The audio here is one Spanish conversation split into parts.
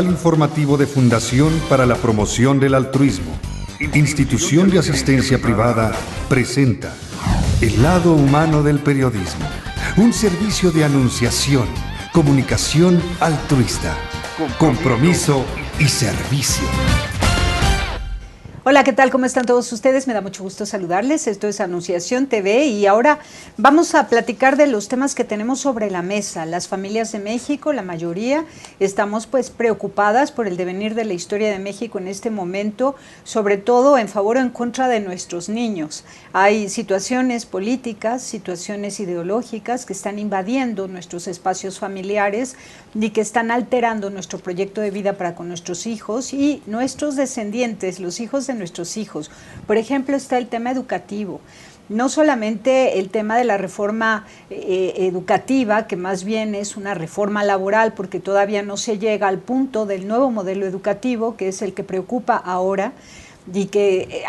Informativo de Fundación para la Promoción del Altruismo, institución de asistencia privada, presenta El lado humano del periodismo, un servicio de anunciación, comunicación altruista, compromiso y servicio. Hola, ¿qué tal? ¿Cómo están todos ustedes? Me da mucho gusto saludarles. Esto es Anunciación TV y ahora vamos a platicar de los temas que tenemos sobre la mesa. Las familias de México, la mayoría, estamos pues preocupadas por el devenir de la historia de México en este momento, sobre todo en favor o en contra de nuestros niños. Hay situaciones políticas, situaciones ideológicas que están invadiendo nuestros espacios familiares y que están alterando nuestro proyecto de vida para con nuestros hijos y nuestros descendientes, los hijos de nuestros hijos. Por ejemplo, está el tema educativo. No solamente el tema de la reforma educativa, que más bien es una reforma laboral, porque todavía no se llega al punto del nuevo modelo educativo, que es el que preocupa ahora, y que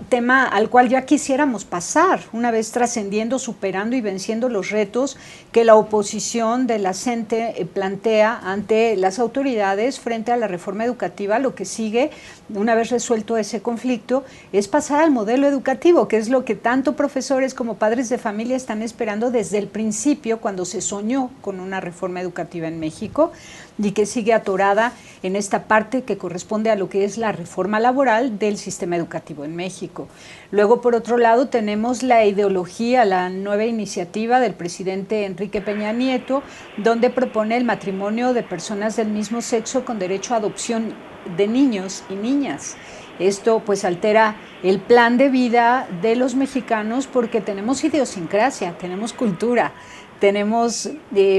tema al cual ya quisiéramos pasar, una vez trascendiendo, superando y venciendo los retos que la oposición de la CENTE plantea ante las autoridades frente a la reforma educativa. Lo que sigue, una vez resuelto ese conflicto, es pasar al modelo educativo, que es lo que tanto profesores como padres de familia están esperando desde el principio, cuando se soñó con una reforma educativa en México, y que sigue atorada en esta parte que corresponde a lo que es la reforma laboral del sistema educativo en México. Luego, por otro lado, tenemos la ideología, la nueva iniciativa del presidente Enrique Peña Nieto, donde propone el matrimonio de personas del mismo sexo con derecho a adopción de niños y niñas. Esto pues altera el plan de vida de los mexicanos porque tenemos idiosincrasia, tenemos cultura, tenemos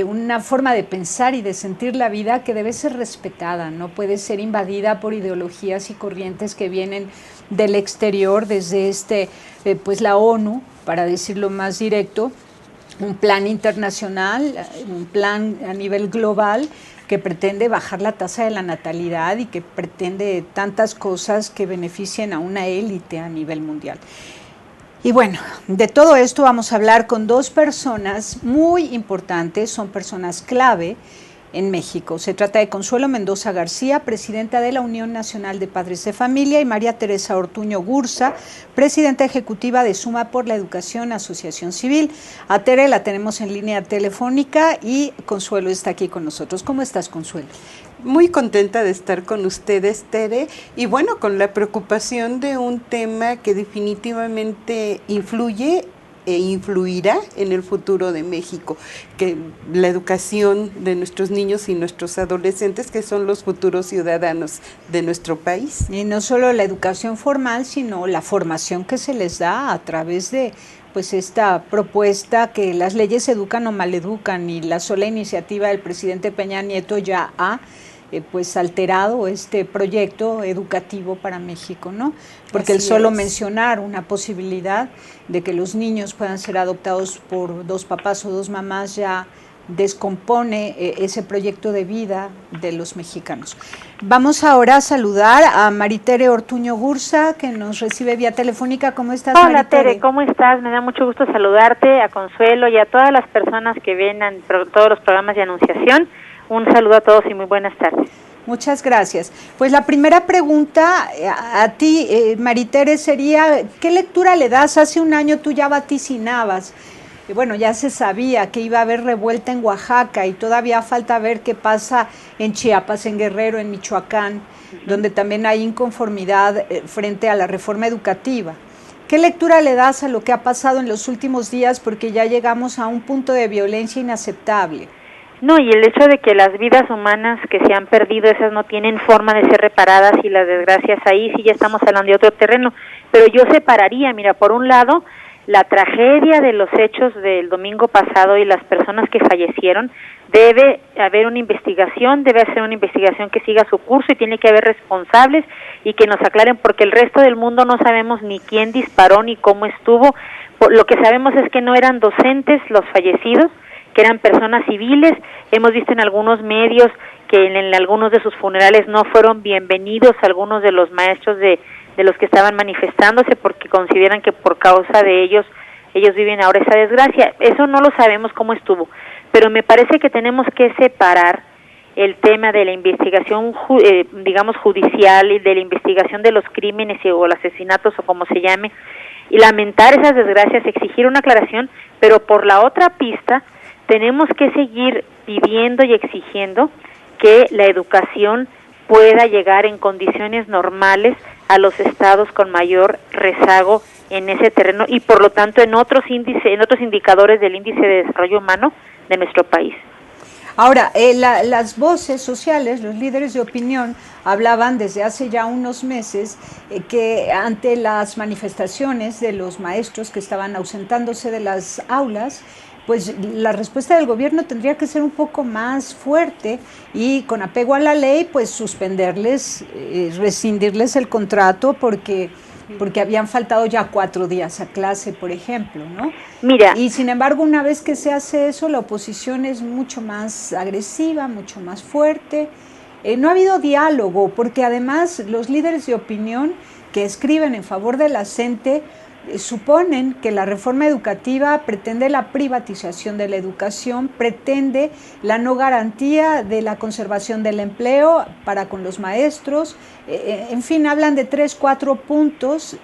una forma de pensar y de sentir la vida que debe ser respetada, no puede ser invadida por ideologías y corrientes que vienen del exterior, desde pues la ONU, para decirlo más directo, un plan internacional, un plan a nivel global que pretende bajar la tasa de la natalidad y que pretende tantas cosas que beneficien a una élite a nivel mundial. Y bueno, de todo esto vamos a hablar con dos personas muy importantes, son personas clave en México. Se trata de Consuelo Mendoza García, presidenta de la Unión Nacional de Padres de Familia, y María Teresa Ortuño Gursa, presidenta ejecutiva de Suma por la Educación, Asociación Civil. A Tere la tenemos en línea telefónica y Consuelo está aquí con nosotros. ¿Cómo estás, Consuelo? Muy contenta de estar con ustedes, Tere, y bueno, con la preocupación de un tema que definitivamente influye e influirá en el futuro de México, que la educación de nuestros niños y nuestros adolescentes, que son los futuros ciudadanos de nuestro país. Y no solo la educación formal, sino la formación que se les da a través de pues esta propuesta que las leyes educan o maleducan, y la sola iniciativa del presidente Peña Nieto ya ha pues alterado este proyecto educativo para México, ¿no? Porque el solo mencionar una posibilidad de que los niños puedan ser adoptados por dos papás o dos mamás ya descompone ese proyecto de vida de los mexicanos. Vamos ahora a saludar a Maritere Ortuño Gursa, que nos recibe vía telefónica. ¿Cómo estás, Hola, Maritere? Tere, ¿cómo estás? Me da mucho gusto saludarte, a Consuelo y a todas las personas que ven todos los programas de Anunciación. Un saludo a todos y muy buenas tardes. Muchas gracias. Pues la primera pregunta a ti, Maritere, sería, ¿qué lectura le das? Hace un año tú ya vaticinabas, bueno, ya se sabía que iba a haber revuelta en Oaxaca y todavía falta ver qué pasa en Chiapas, en Guerrero, en Michoacán, donde también hay inconformidad frente a la reforma educativa. ¿Qué lectura le das a lo que ha pasado en los últimos días? Porque ya llegamos a un punto de violencia inaceptable. No, y el hecho de que las vidas humanas que se han perdido, esas no tienen forma de ser reparadas, y las desgracias ahí sí ya estamos hablando de otro terreno. Pero yo separaría, mira, por un lado, la tragedia de los hechos del domingo pasado y las personas que fallecieron. Debe haber una investigación, debe hacer una investigación que siga su curso y tiene que haber responsables y que nos aclaren, porque el resto del mundo no sabemos ni quién disparó ni cómo estuvo. Lo que sabemos es que no eran docentes los fallecidos, que eran personas civiles. Hemos visto en algunos medios que en algunos de sus funerales no fueron bienvenidos algunos de los maestros de los que estaban manifestándose, porque consideran que por causa de ellos viven ahora esa desgracia. Eso no lo sabemos cómo estuvo, pero me parece que tenemos que separar el tema de la investigación, digamos, judicial y de la investigación de los crímenes o los asesinatos o como se llame, y lamentar esas desgracias, exigir una aclaración, pero por la otra pista tenemos que seguir pidiendo y exigiendo que la educación pueda llegar en condiciones normales a los estados con mayor rezago en ese terreno y por lo tanto en otros indicadores del índice de desarrollo humano de nuestro país. Ahora, las voces sociales, los líderes de opinión, hablaban desde hace ya unos meses que ante las manifestaciones de los maestros que estaban ausentándose de las aulas, pues la respuesta del gobierno tendría que ser un poco más fuerte y con apego a la ley, pues suspenderles, rescindirles el contrato porque habían faltado ya 4 días a clase, por ejemplo, ¿no? Mira. Y sin embargo, una vez que se hace eso, la oposición es mucho más agresiva, mucho más fuerte. No ha habido diálogo, porque además los líderes de opinión que escriben en favor de la CENTE suponen que la reforma educativa pretende la privatización de la educación, pretende la no garantía de la conservación del empleo para con los maestros, en fin, hablan de 3, 4 puntos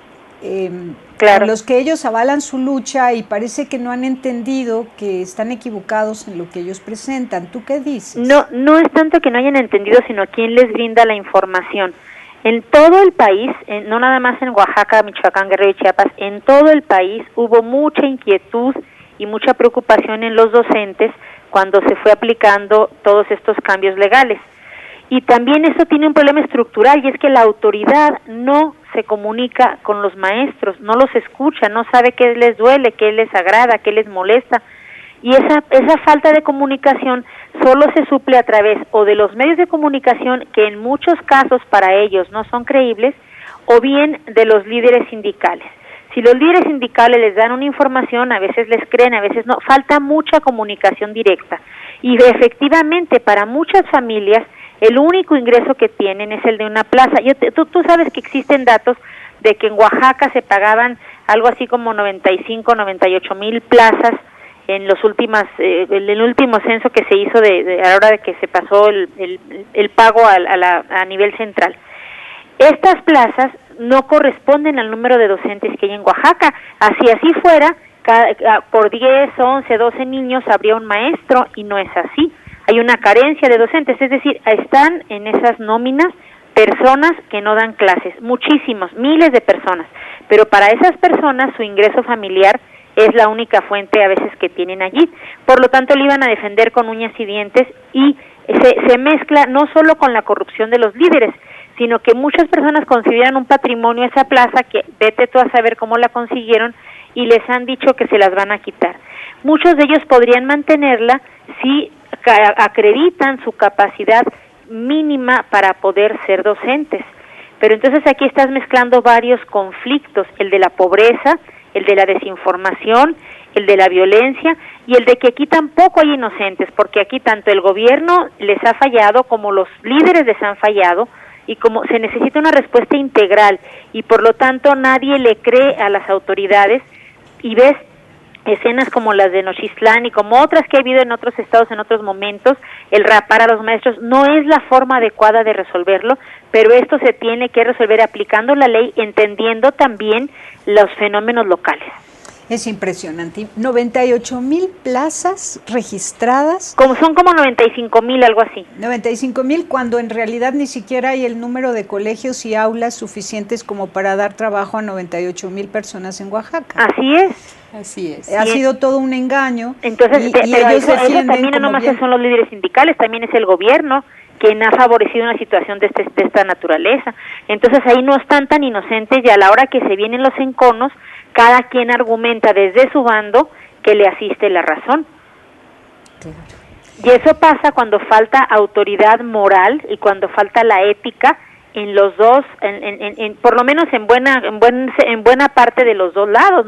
claro, en los que ellos avalan su lucha y parece que no han entendido que están equivocados en lo que ellos presentan. ¿Tú qué dices? No es tanto que no hayan entendido, sino quién les brinda la información. En todo el país, no nada más en Oaxaca, Michoacán, Guerrero y Chiapas, en todo el país hubo mucha inquietud y mucha preocupación en los docentes cuando se fue aplicando todos estos cambios legales. Y también eso tiene un problema estructural, y es que la autoridad no se comunica con los maestros, no los escucha, no sabe qué les duele, qué les agrada, qué les molesta. Y esa falta de comunicación solo se suple a través o de los medios de comunicación, que en muchos casos para ellos no son creíbles, o bien de los líderes sindicales. Si los líderes sindicales les dan una información, a veces les creen, a veces no. Falta mucha comunicación directa. Y efectivamente, para muchas familias, el único ingreso que tienen es el de una plaza. Tú sabes que existen datos de que en Oaxaca se pagaban algo así como 95, 98 mil plazas en el último censo que se hizo a la hora de que se pasó el pago a nivel central. Estas plazas no corresponden al número de docentes que hay en Oaxaca. Así fuera, por 10, 11, 12 niños habría un maestro, y no es así. Hay una carencia de docentes, es decir, están en esas nóminas personas que no dan clases, muchísimos, miles de personas, pero para esas personas su ingreso familiar es la única fuente a veces que tienen allí. Por lo tanto, le iban a defender con uñas y dientes, y se mezcla no solo con la corrupción de los líderes, sino que muchas personas consideran un patrimonio esa plaza, que vete tú a saber cómo la consiguieron, y les han dicho que se las van a quitar. Muchos de ellos podrían mantenerla si acreditan su capacidad mínima para poder ser docentes. Pero entonces aquí estás mezclando varios conflictos, el de la pobreza, el de la desinformación, el de la violencia y el de que aquí tampoco hay inocentes, porque aquí tanto el gobierno les ha fallado como los líderes les han fallado, y como se necesita una respuesta integral, y por lo tanto nadie le cree a las autoridades, y ves escenas como las de Nochistlán y como otras que ha habido en otros estados en otros momentos. El rapar a los maestros no es la forma adecuada de resolverlo, pero esto se tiene que resolver aplicando la ley, entendiendo también los fenómenos locales. Es impresionante. 98,000 plazas registradas. Son como 95,000, algo así. 95,000, cuando en realidad ni siquiera hay el número de colegios y aulas suficientes como para dar trabajo a 98,000 personas en Oaxaca. Así es. Así es. Ha sido todo un engaño. Entonces, pero ellos eso también no nomás son los líderes sindicales, también es el gobierno quien ha favorecido una situación de esta naturaleza. Entonces ahí no están tan inocentes, y a la hora que se vienen los enconos, cada quien argumenta desde su bando que le asiste la razón. Claro. Y eso pasa cuando falta autoridad moral y cuando falta la ética en los dos, por lo menos en buena parte de los dos lados.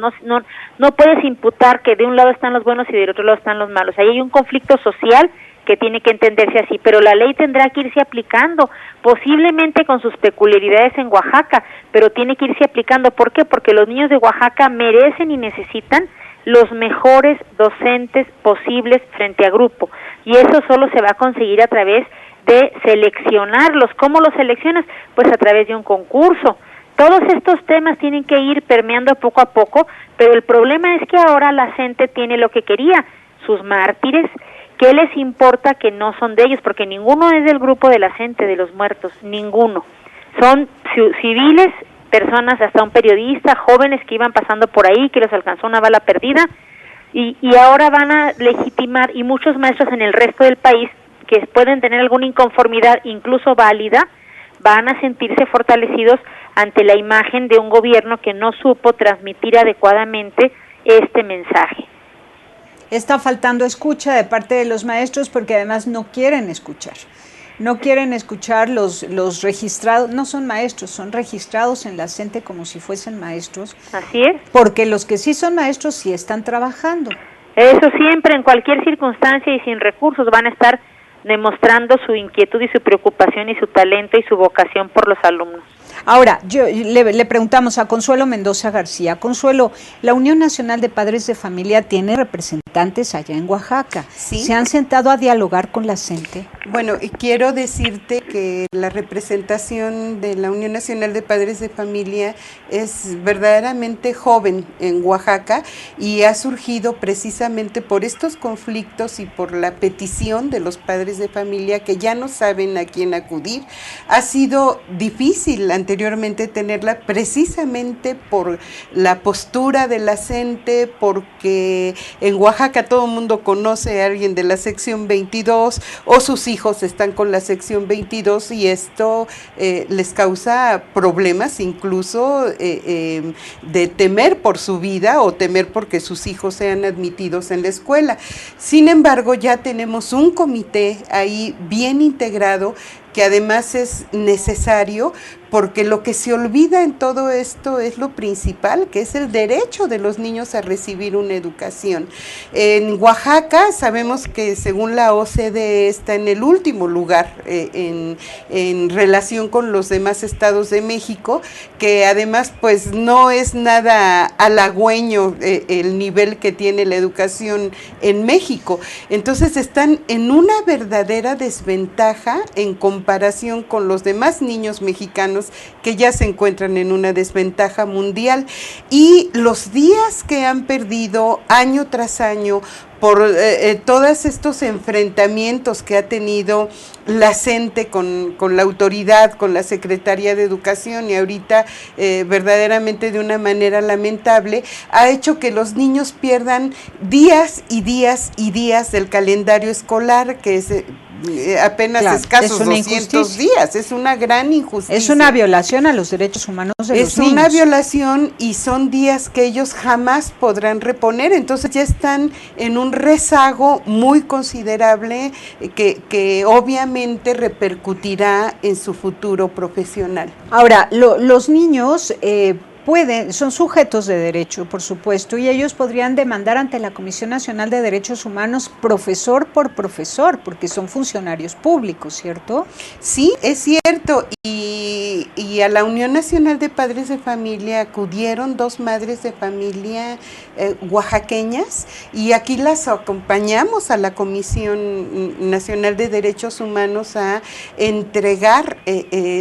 No puedes imputar que de un lado están los buenos y del otro lado están los malos. Ahí hay un conflicto social que tiene que entenderse así, pero la ley tendrá que irse aplicando, posiblemente con sus peculiaridades en Oaxaca, pero tiene que irse aplicando. ¿Por qué? Porque los niños de Oaxaca merecen y necesitan los mejores docentes posibles frente a grupo, y eso solo se va a conseguir a través de seleccionarlos. ¿Cómo los seleccionas? Pues a través de un concurso. Todos estos temas tienen que ir permeando poco a poco, pero el problema es que ahora la gente tiene lo que quería, sus mártires. ¿Qué les importa que no son de ellos? Porque ninguno es del grupo de la gente, de los muertos, ninguno. Son civiles, personas, hasta un periodista, jóvenes que iban pasando por ahí, que los alcanzó una bala perdida, y ahora van a legitimar, y muchos maestros en el resto del país, que pueden tener alguna inconformidad, incluso válida, van a sentirse fortalecidos ante la imagen de un gobierno que no supo transmitir adecuadamente este mensaje. Está faltando escucha de parte de los maestros porque además no quieren escuchar. No quieren escuchar los registrados, no son maestros, son registrados en la CENTE como si fuesen maestros. Así es. Porque los que sí son maestros sí están trabajando. Eso siempre, en cualquier circunstancia y sin recursos, van a estar demostrando su inquietud y su preocupación y su talento y su vocación por los alumnos. Ahora, le preguntamos a Consuelo Mendoza García. Consuelo, la Unión Nacional de Padres de Familia tiene representantes allá en Oaxaca. ¿Sí? ¿Se han sentado a dialogar con la CENTE? Bueno, y quiero decirte que la representación de la Unión Nacional de Padres de Familia es verdaderamente joven en Oaxaca y ha surgido precisamente por estos conflictos y por la petición de los padres de familia que ya no saben a quién acudir. Ha sido difícil anteriormente tenerla precisamente por la postura de la CENTE, porque en Oaxaca todo el mundo conoce a alguien de la sección 22 o sus hijos están con la sección 22 y esto les causa problemas incluso de temer por su vida o temer porque sus hijos sean admitidos en la escuela. Sin embargo, ya tenemos un comité ahí bien integrado que además es necesario porque lo que se olvida en todo esto es lo principal, que es el derecho de los niños a recibir una educación. En Oaxaca sabemos que según la OCDE está en el último lugar en relación con los demás estados de México, que además pues no es nada halagüeño el nivel que tiene la educación en México. Entonces están en una verdadera desventaja en comparación con los demás niños mexicanos que ya se encuentran en una desventaja mundial, y los días que han perdido año tras año por todos estos enfrentamientos que ha tenido la CENTE con la autoridad, con la Secretaría de Educación y ahorita verdaderamente de una manera lamentable, ha hecho que los niños pierdan días y días y días del calendario escolar, que es apenas claro, escasos 200 días. Es una gran injusticia. Es una violación a los derechos humanos de los niños. Es una violación y son días que ellos jamás podrán reponer. Entonces ya están en un rezago muy considerable que obviamente repercutirá en su futuro profesional. Ahora, los niños son sujetos de derecho, por supuesto, y ellos podrían demandar ante la Comisión Nacional de Derechos Humanos profesor por profesor, porque son funcionarios públicos, ¿cierto? Sí, es cierto, y a la Unión Nacional de Padres de Familia acudieron 2 madres de familia oaxaqueñas, y aquí las acompañamos a la Comisión Nacional de Derechos Humanos a entregar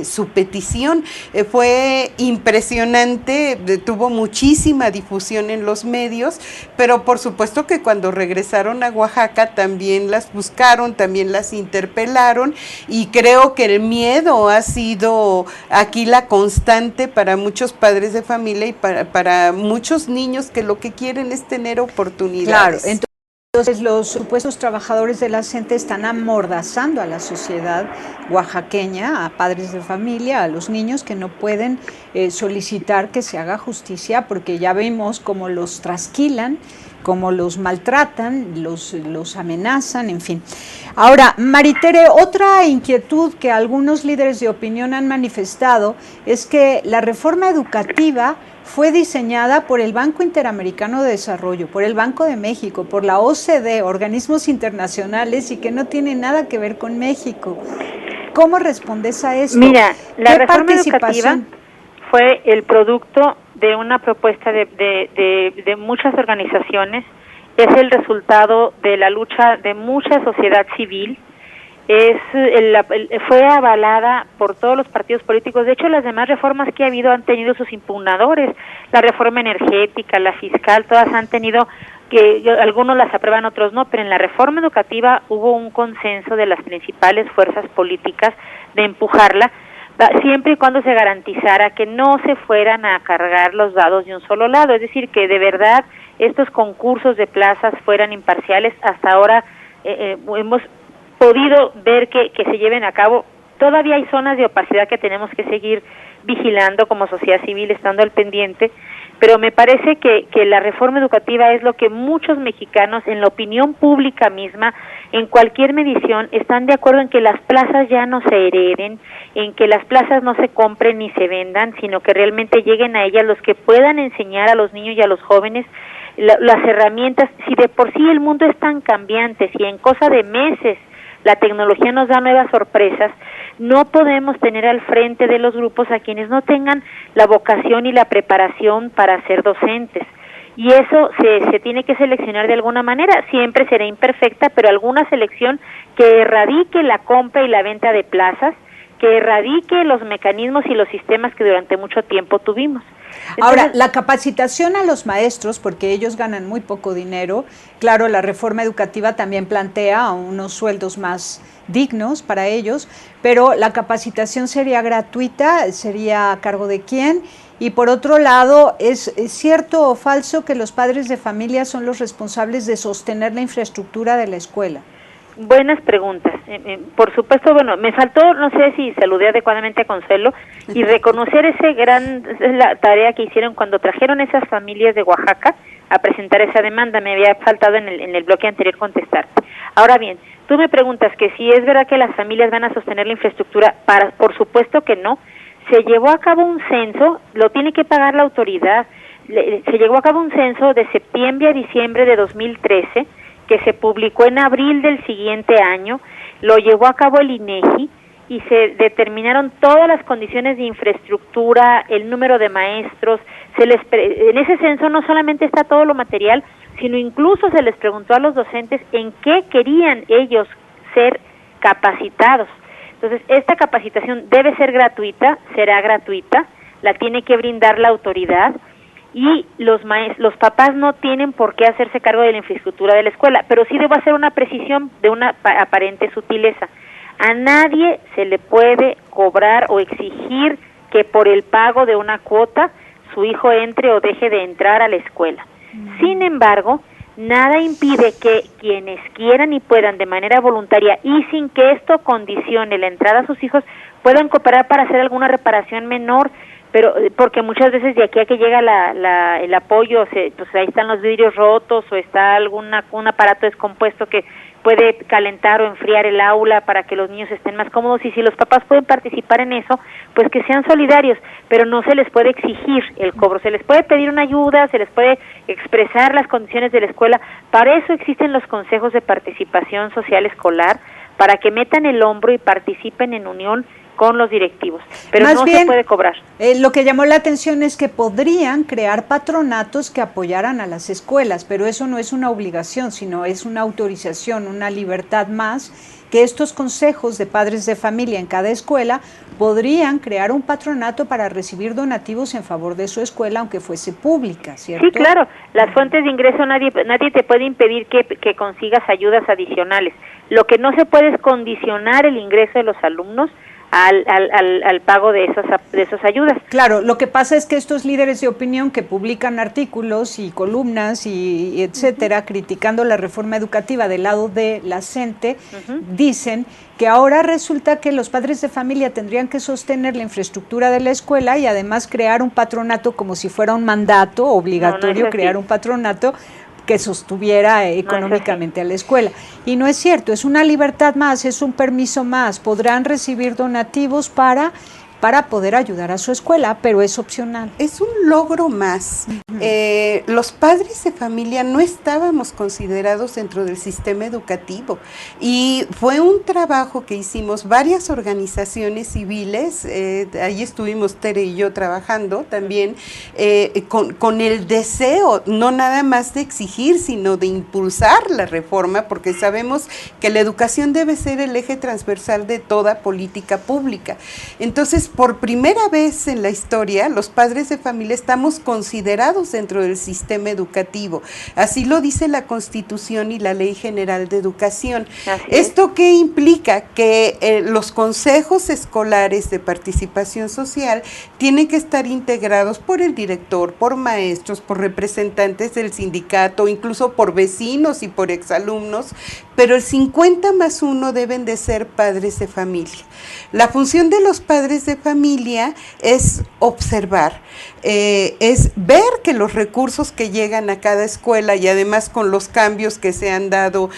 su petición. Fue impresionante, tuvo muchísima difusión en los medios, pero por supuesto que cuando regresaron a Oaxaca también las buscaron, también las interpelaron, y creo que el miedo ha sido aquí la constante para muchos padres de familia y para muchos niños que lo que quieren es tener oportunidades. Claro, entonces los supuestos trabajadores de la CENTE están amordazando a la sociedad oaxaqueña, a padres de familia, a los niños que no pueden solicitar que se haga justicia, porque ya vimos cómo los trasquilan, cómo los maltratan, los amenazan, en fin. Ahora, Maritere, otra inquietud que algunos líderes de opinión han manifestado es que la reforma educativa fue diseñada por el Banco Interamericano de Desarrollo, por el Banco de México, por la OCDE, organismos internacionales, y que no tiene nada que ver con México. ¿Cómo respondes a esto? Mira, la reforma educativa fue el producto de una propuesta de muchas organizaciones, es el resultado de la lucha de mucha sociedad civil, fue avalada por todos los partidos políticos. De hecho, las demás reformas que ha habido han tenido sus impugnadores. La reforma energética, la fiscal, todas han tenido que algunos las aprueban, otros no, pero en la reforma educativa hubo un consenso de las principales fuerzas políticas de empujarla, siempre y cuando se garantizara que no se fueran a cargar los dados de un solo lado, es decir, que de verdad estos concursos de plazas fueran imparciales. Hasta ahora hemos podido ver que se lleven a cabo. Todavía hay zonas de opacidad que tenemos que seguir vigilando como sociedad civil, estando al pendiente, pero me parece que la reforma educativa es lo que muchos mexicanos, en la opinión pública misma, en cualquier medición, están de acuerdo en que las plazas ya no se hereden, en que las plazas no se compren ni se vendan, sino que realmente lleguen a ellas los que puedan enseñar a los niños y a los jóvenes las herramientas. Si de por sí el mundo es tan cambiante, si en cosa de meses la tecnología nos da nuevas sorpresas, no podemos tener al frente de los grupos a quienes no tengan la vocación y la preparación para ser docentes. Y eso se tiene que seleccionar de alguna manera, siempre será imperfecta, pero alguna selección que erradique la compra y la venta de plazas, que erradique los mecanismos y los sistemas que durante mucho tiempo tuvimos. Entonces, ahora, la capacitación a los maestros, porque ellos ganan muy poco dinero, claro, la reforma educativa también plantea unos sueldos más dignos para ellos, pero la capacitación sería gratuita, sería a cargo de quién. Y por otro lado, ¿es cierto o falso que los padres de familia son los responsables de sostener la infraestructura de la escuela? Buenas preguntas. Por supuesto, bueno, me faltó, no sé si saludé adecuadamente a Consuelo, y reconocer la tarea que hicieron cuando trajeron esas familias de Oaxaca a presentar esa demanda. Me había faltado en el bloque anterior contestarte. Ahora bien, tú me preguntas que si es verdad que las familias van a sostener la infraestructura. Por supuesto que no. Se llevó a cabo un censo, lo tiene que pagar la autoridad. Se llevó a cabo un censo de septiembre a diciembre de 2013, que se publicó en abril del siguiente año, lo llevó a cabo el INEGI y se determinaron todas las condiciones de infraestructura, el número de maestros. En ese censo no solamente está todo lo material, sino incluso se les preguntó a los docentes en qué querían ellos ser capacitados. Entonces, esta capacitación debe ser gratuita, será gratuita, la tiene que brindar la autoridad, y los papás no tienen por qué hacerse cargo de la infraestructura de la escuela, pero sí debo hacer una precisión de una aparente sutileza. A nadie se le puede cobrar o exigir que por el pago de una cuota su hijo entre o deje de entrar a la escuela. Sin embargo, nada impide que quienes quieran y puedan de manera voluntaria y sin que esto condicione la entrada a sus hijos puedan cooperar para hacer alguna reparación menor, pero porque muchas veces de aquí a que llega el apoyo, pues ahí están los vidrios rotos o está un aparato descompuesto que puede calentar o enfriar el aula para que los niños estén más cómodos, y si los papás pueden participar en eso, pues que sean solidarios, pero no se les puede exigir el cobro, se les puede pedir una ayuda, se les puede expresar las condiciones de la escuela. Para eso existen los consejos de participación social escolar, para que metan el hombro y participen en unión con los directivos, pero más no bien, se puede cobrar. Lo que llamó la atención es que podrían crear patronatos que apoyaran a las escuelas, pero eso no es una obligación, sino es una autorización, una libertad más, que estos consejos de padres de familia en cada escuela podrían crear un patronato para recibir donativos en favor de su escuela, aunque fuese pública, ¿cierto? Sí, claro, las fuentes de ingreso nadie te puede impedir que consigas ayudas adicionales. Lo que no se puede es condicionar el ingreso de los alumnos al pago de esas ayudas. Claro, lo que pasa es que estos líderes de opinión que publican artículos y columnas y etcétera, criticando la reforma educativa del lado de la CENTE, dicen que ahora resulta que los padres de familia tendrían que sostener la infraestructura de la escuela y además crear un patronato como si fuera un mandato obligatorio, crear un patronato que sostuviera económicamente a la escuela. Y no es cierto, es una libertad más, es un permiso más. Podrán recibir donativos para poder ayudar a su escuela, pero es opcional. Es un logro más. los padres de familia no estábamos considerados dentro del sistema educativo y fue un trabajo que hicimos varias organizaciones civiles, ahí estuvimos Tere y yo trabajando también con el deseo no nada más de exigir sino de impulsar la reforma, porque sabemos que la educación debe ser el eje transversal de toda política pública. Entonces, por primera vez en la historia, los padres de familia estamos considerados dentro del sistema educativo. Así lo dice la Constitución y la Ley General de Educación. ¿Esto qué implica? Que los consejos escolares de participación social tienen que estar integrados por el director, por maestros, por representantes del sindicato, incluso por vecinos y por exalumnos, pero el 50+1 deben de ser padres de familia. La función de los padres de familia es observar, es ver que los recursos que llegan a cada escuela y además con los cambios que se han dado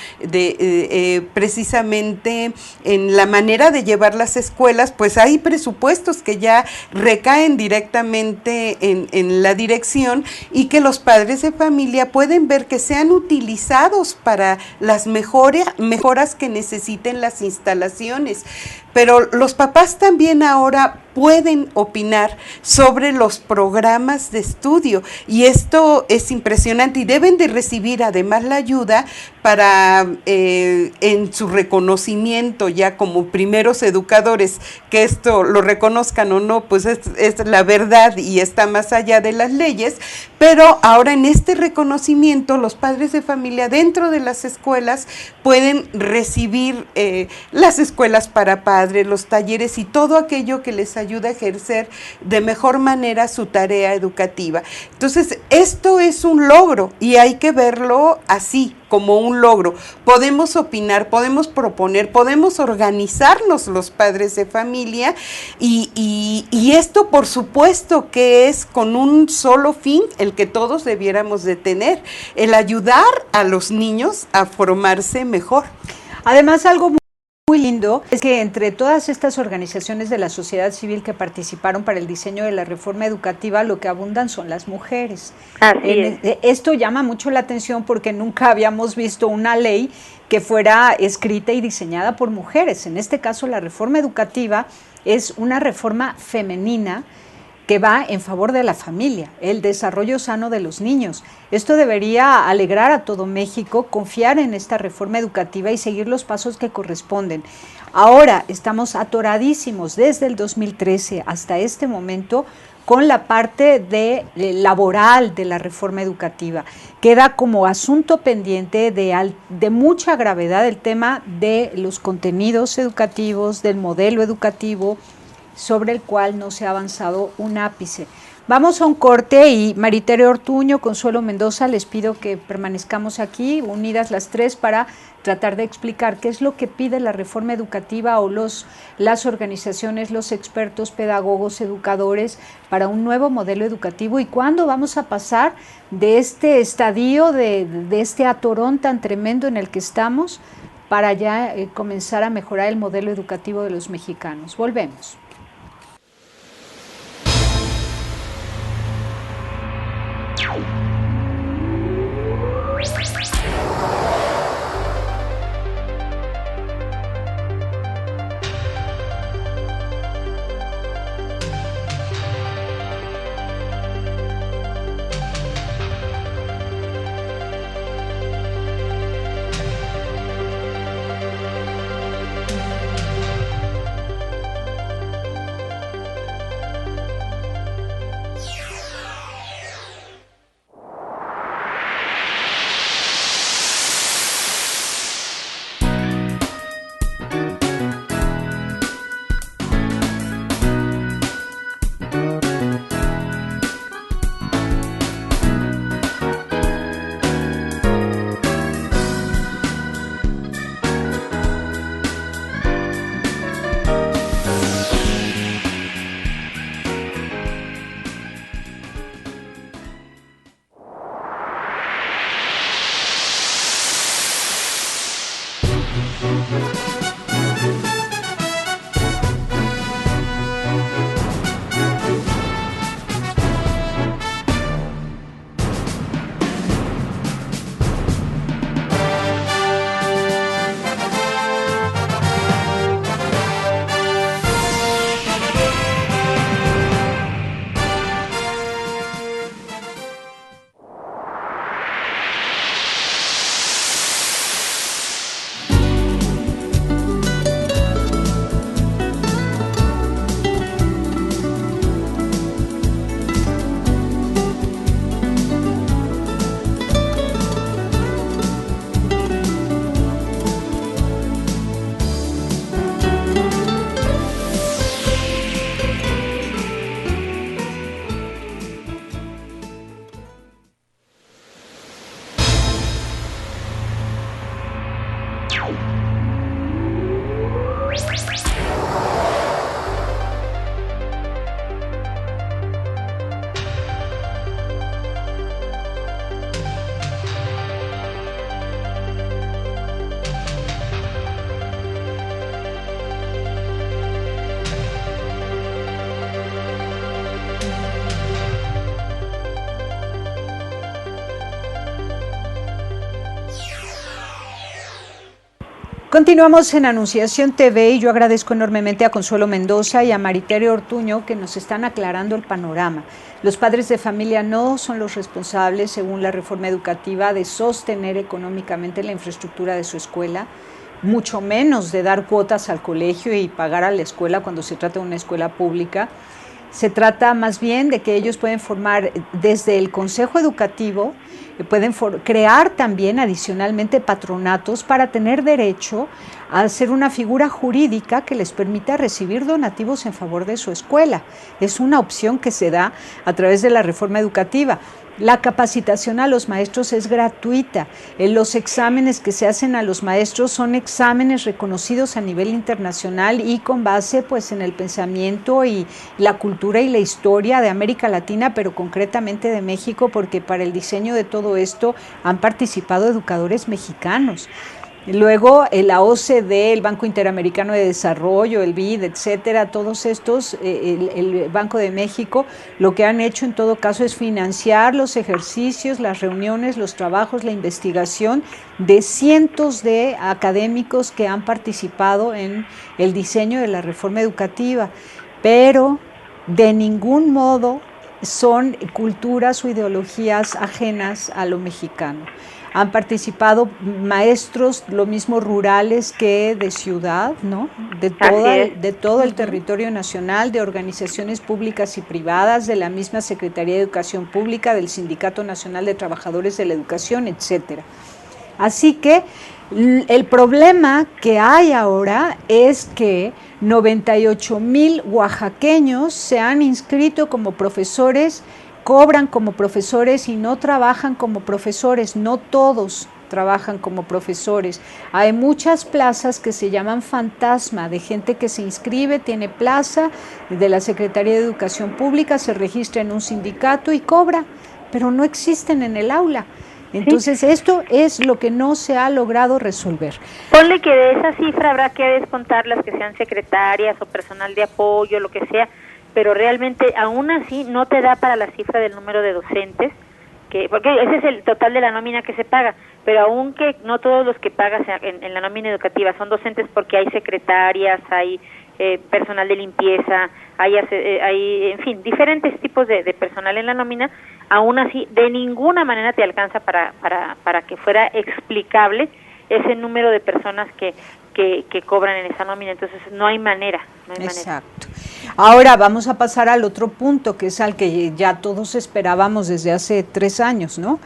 precisamente en la manera de llevar las escuelas, pues hay presupuestos que ya recaen directamente en la dirección y que los padres de familia pueden ver que sean utilizados para las mejoras que necesiten las instalaciones. Pero los papás también ahora pueden opinar sobre los programas de estudio y esto es impresionante y deben de recibir además la ayuda para en su reconocimiento ya como primeros educadores, que esto lo reconozcan o no, pues es la verdad y está más allá de las leyes, pero ahora en este reconocimiento los padres de familia dentro de las escuelas pueden recibir las escuelas para padres, los talleres y todo aquello que les ayuda a ejercer de mejor manera su tarea educativa. Entonces, esto es un logro y hay que verlo así, como un logro. Podemos opinar, podemos proponer, podemos organizarnos los padres de familia y esto por supuesto que es con un solo fin, el que todos debiéramos de tener, el ayudar a los niños a formarse mejor. Además, algo muy lindo es que entre todas estas organizaciones de la sociedad civil que participaron para el diseño de la reforma educativa, lo que abundan son las mujeres. Esto llama mucho la atención porque nunca habíamos visto una ley que fuera escrita y diseñada por mujeres. En este caso, la reforma educativa es una reforma femenina que va en favor de la familia, el desarrollo sano de los niños. Esto debería alegrar a todo México, confiar en esta reforma educativa y seguir los pasos que corresponden. Ahora estamos atoradísimos desde el 2013 hasta este momento con la parte laboral de la reforma educativa. Queda como asunto pendiente de mucha gravedad el tema de los contenidos educativos, del modelo educativo, sobre el cual no se ha avanzado un ápice. Vamos a un corte y Maritere Ortuño, Consuelo Mendoza, les pido que permanezcamos aquí, unidas las tres, para tratar de explicar qué es lo que pide la reforma educativa o las organizaciones, los expertos, pedagogos, educadores, para un nuevo modelo educativo y cuándo vamos a pasar de este estadio, de este atorón tan tremendo en el que estamos, para ya comenzar a mejorar el modelo educativo de los mexicanos. Volvemos. Continuamos en Anunciación TV y yo agradezco enormemente a Consuelo Mendoza y a Maritere Ortuño que nos están aclarando el panorama. Los padres de familia no son los responsables, según la reforma educativa, de sostener económicamente la infraestructura de su escuela, mucho menos de dar cuotas al colegio y pagar a la escuela cuando se trata de una escuela pública. Se trata más bien de que ellos pueden formar desde el Consejo Educativo, pueden crear también adicionalmente patronatos para tener derecho a ser una figura jurídica que les permita recibir donativos en favor de su escuela. Es una opción que se da a través de la reforma educativa. La capacitación a los maestros es gratuita. Los exámenes que se hacen a los maestros son exámenes reconocidos a nivel internacional y con base pues en el pensamiento y la cultura y la historia de América Latina, pero concretamente de México, porque para el diseño de todo esto han participado educadores mexicanos. Luego la OCDE, el Banco Interamericano de Desarrollo, el BID, etcétera, todos estos, el Banco de México, lo que han hecho en todo caso es financiar los ejercicios, las reuniones, los trabajos, la investigación de cientos de académicos que han participado en el diseño de la reforma educativa, pero de ningún modo son culturas o ideologías ajenas a lo mexicano. Han participado maestros, lo mismo rurales que de ciudad, ¿no? De todo el territorio nacional, de organizaciones públicas y privadas, de la misma Secretaría de Educación Pública, del Sindicato Nacional de Trabajadores de la Educación, etcétera. Así que el problema que hay ahora es que 98,000 oaxaqueños se han inscrito como profesores, cobran como profesores y no trabajan como profesores. No todos trabajan como profesores. Hay muchas plazas que se llaman fantasma, de gente que se inscribe, tiene plaza de la Secretaría de Educación Pública, se registra en un sindicato y cobra, pero no existen en el aula. Entonces, esto es lo que no se ha logrado resolver. Ponle que de esa cifra habrá que descontar las que sean secretarias o personal de apoyo, lo que sea, pero realmente aún así no te da para la cifra del número de docentes, porque ese es el total de la nómina que se paga, pero aunque no todos los que pagas en la nómina educativa son docentes, porque hay secretarias, hay personal de limpieza, hay en fin, diferentes tipos de personal en la nómina, aún así de ninguna manera te alcanza para que fuera explicable ese número de personas que cobran en esa nómina. Entonces no hay manera. Exacto. Ahora vamos a pasar al otro punto, que es al que ya todos esperábamos desde hace 3 años, ¿no?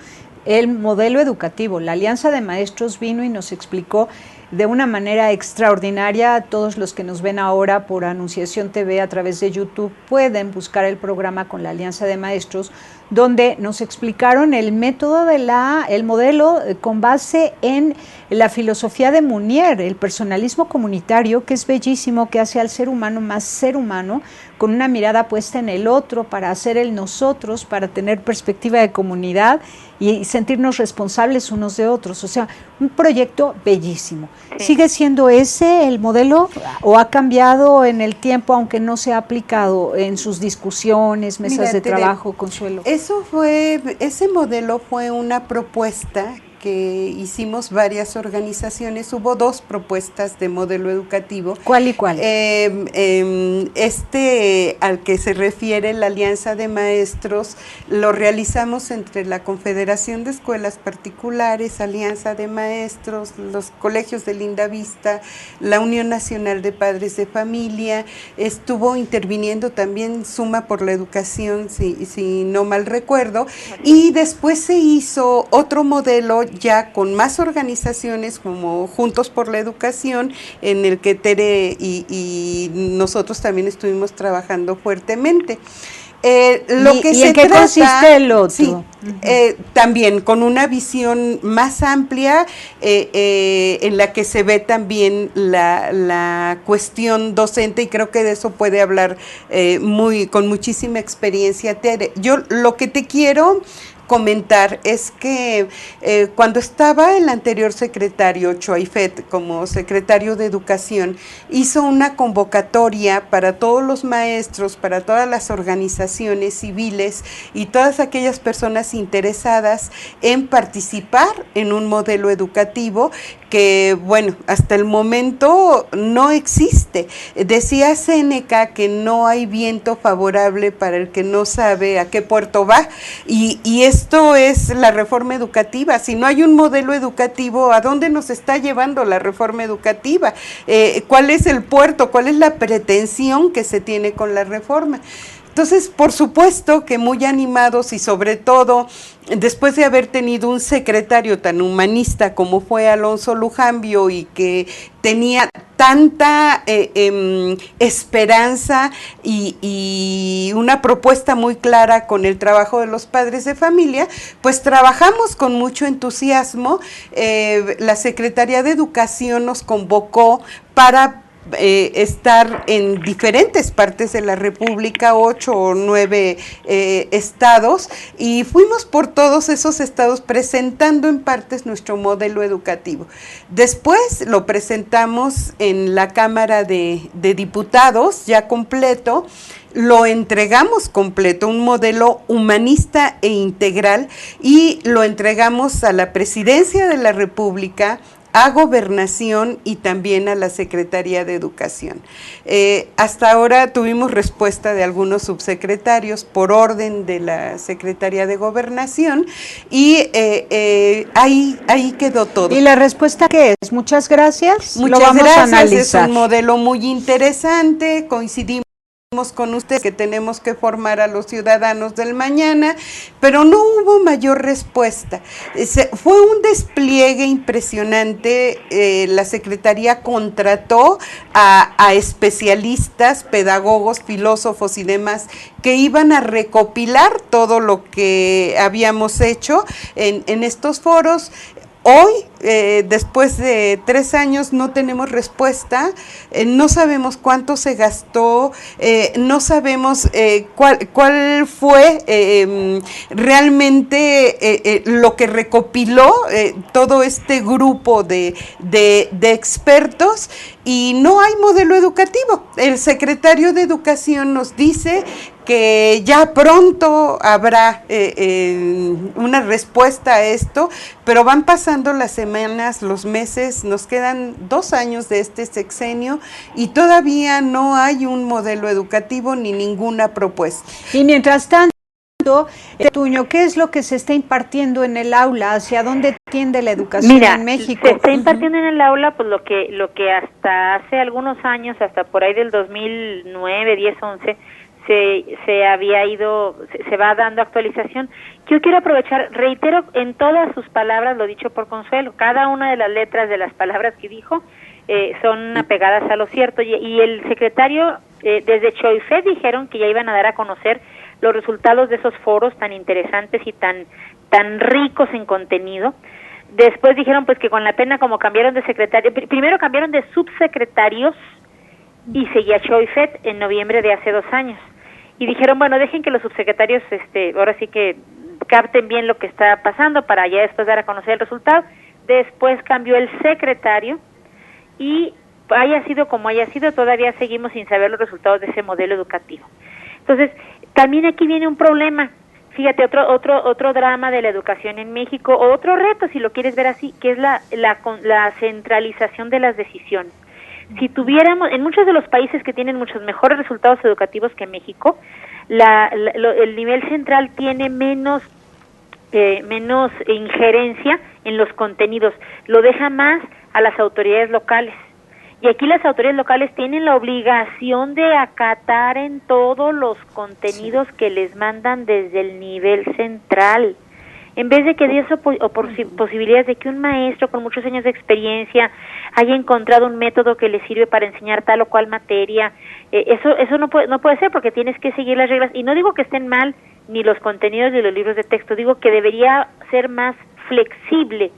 El modelo educativo. La Alianza de Maestros vino y nos explicó de una manera extraordinaria. Todos los que nos ven ahora por Anunciación TV a través de YouTube pueden buscar el programa con la Alianza de Maestros, donde nos explicaron el método el modelo con base en la filosofía de Mounier, el personalismo comunitario, que es bellísimo, que hace al ser humano más ser humano, con una mirada puesta en el otro, para hacer el nosotros, para tener perspectiva de comunidad y sentirnos responsables unos de otros. O sea, un proyecto bellísimo. Sí. ¿Sigue siendo ese el modelo o ha cambiado en el tiempo, aunque no se ha aplicado en sus discusiones, mesas de trabajo, Consuelo? Ese modelo fue una propuesta que hicimos varias organizaciones. Hubo 2 propuestas de modelo educativo. ¿Cuál y cuál? Al que se refiere la Alianza de Maestros, lo realizamos entre la Confederación de Escuelas Particulares, Alianza de Maestros, los colegios de Lindavista, la Unión Nacional de Padres de Familia, estuvo interviniendo también Suma por la Educación, si no mal recuerdo, y después se hizo otro modelo ya con más organizaciones como Juntos por la Educación, en el que Tere y nosotros también estuvimos trabajando fuertemente. ¿Y en qué consiste el otro? Sí, también con una visión más amplia, en la que se ve también la cuestión docente, y creo que de eso puede hablar con muchísima experiencia Tere. Yo lo que te quiero comentar es que cuando estaba el anterior secretario, Choaifet, como secretario de Educación, hizo una convocatoria para todos los maestros, para todas las organizaciones civiles y todas aquellas personas interesadas en participar en un modelo educativo que, bueno, hasta el momento no existe. Decía Séneca que no hay viento favorable para el que no sabe a qué puerto va, y esto es la reforma educativa. Si no hay un modelo educativo, ¿a dónde nos está llevando la reforma educativa? ¿Cuál es el puerto? ¿Cuál es la pretensión que se tiene con la reforma? Entonces, por supuesto que muy animados y sobre todo después de haber tenido un secretario tan humanista como fue Alonso Lujambio y que tenía tanta esperanza y una propuesta muy clara con el trabajo de los padres de familia, pues trabajamos con mucho entusiasmo. La Secretaría de Educación nos convocó para estar en diferentes partes de la República, 8 o 9 estados, y fuimos por todos esos estados presentando en partes nuestro modelo educativo. Después lo presentamos en la Cámara de Diputados ya completo, lo entregamos completo, un modelo humanista e integral, y lo entregamos a la Presidencia de la República, a Gobernación y también a la Secretaría de Educación. Hasta ahora tuvimos respuesta de algunos subsecretarios por orden de la Secretaría de Gobernación y ahí quedó todo. ¿Y la respuesta qué es? Muchas gracias. Muchas gracias, es un modelo muy interesante, coincidimos con usted que tenemos que formar a los ciudadanos del mañana, pero no hubo mayor respuesta. Fue un despliegue impresionante. La Secretaría contrató a especialistas, pedagogos, filósofos y demás que iban a recopilar todo lo que habíamos hecho en estos foros. Hoy, después de 3 años, no tenemos respuesta, no sabemos cuánto se gastó, no sabemos cuál fue realmente lo que recopiló todo este grupo de expertos, y no hay modelo educativo. El secretario de Educación nos dice que ya pronto habrá una respuesta a esto, pero van pasando las semanas, los meses, nos quedan 2 años de este sexenio y todavía no hay un modelo educativo ni ninguna propuesta. Y mientras tanto, Tuño, ¿qué es lo que se está impartiendo en el aula? ¿Hacia dónde tiende la educación en México? Se está impartiendo en el aula pues lo que hasta hace algunos años, hasta por ahí del 2009, 10, 11, se había ido, se va dando actualización. Yo quiero aprovechar, reitero en todas sus palabras lo dicho por Consuelo, cada una de las letras de las palabras que dijo son apegadas a lo cierto, y el secretario, desde Choaifet dijeron que ya iban a dar a conocer los resultados de esos foros tan interesantes y tan ricos en contenido. Después dijeron pues que con la pena, como cambiaron de secretario, primero cambiaron de subsecretarios y seguía Choaifet en noviembre de hace 2 años. Y dijeron, bueno, dejen que los subsecretarios ahora sí que capten bien lo que está pasando para ya después dar a conocer el resultado. Después cambió el secretario y haya sido como haya sido, todavía seguimos sin saber los resultados de ese modelo educativo. Entonces, también aquí viene un problema. Fíjate, otro drama de la educación en México, o otro reto, si lo quieres ver así, que es la centralización de las decisiones. Si tuviéramos, en muchos de los países que tienen muchos mejores resultados educativos que México, el nivel central tiene menos injerencia en los contenidos, lo deja más a las autoridades locales. Y aquí las autoridades locales tienen la obligación de acatar en todos los contenidos que les mandan desde el nivel central. En vez de que dé posibilidades de que un maestro con muchos años de experiencia haya encontrado un método que le sirve para enseñar tal o cual materia, eso no puede ser, porque tienes que seguir las reglas. Y no digo que estén mal ni los contenidos de los libros de texto, digo que debería ser más flexible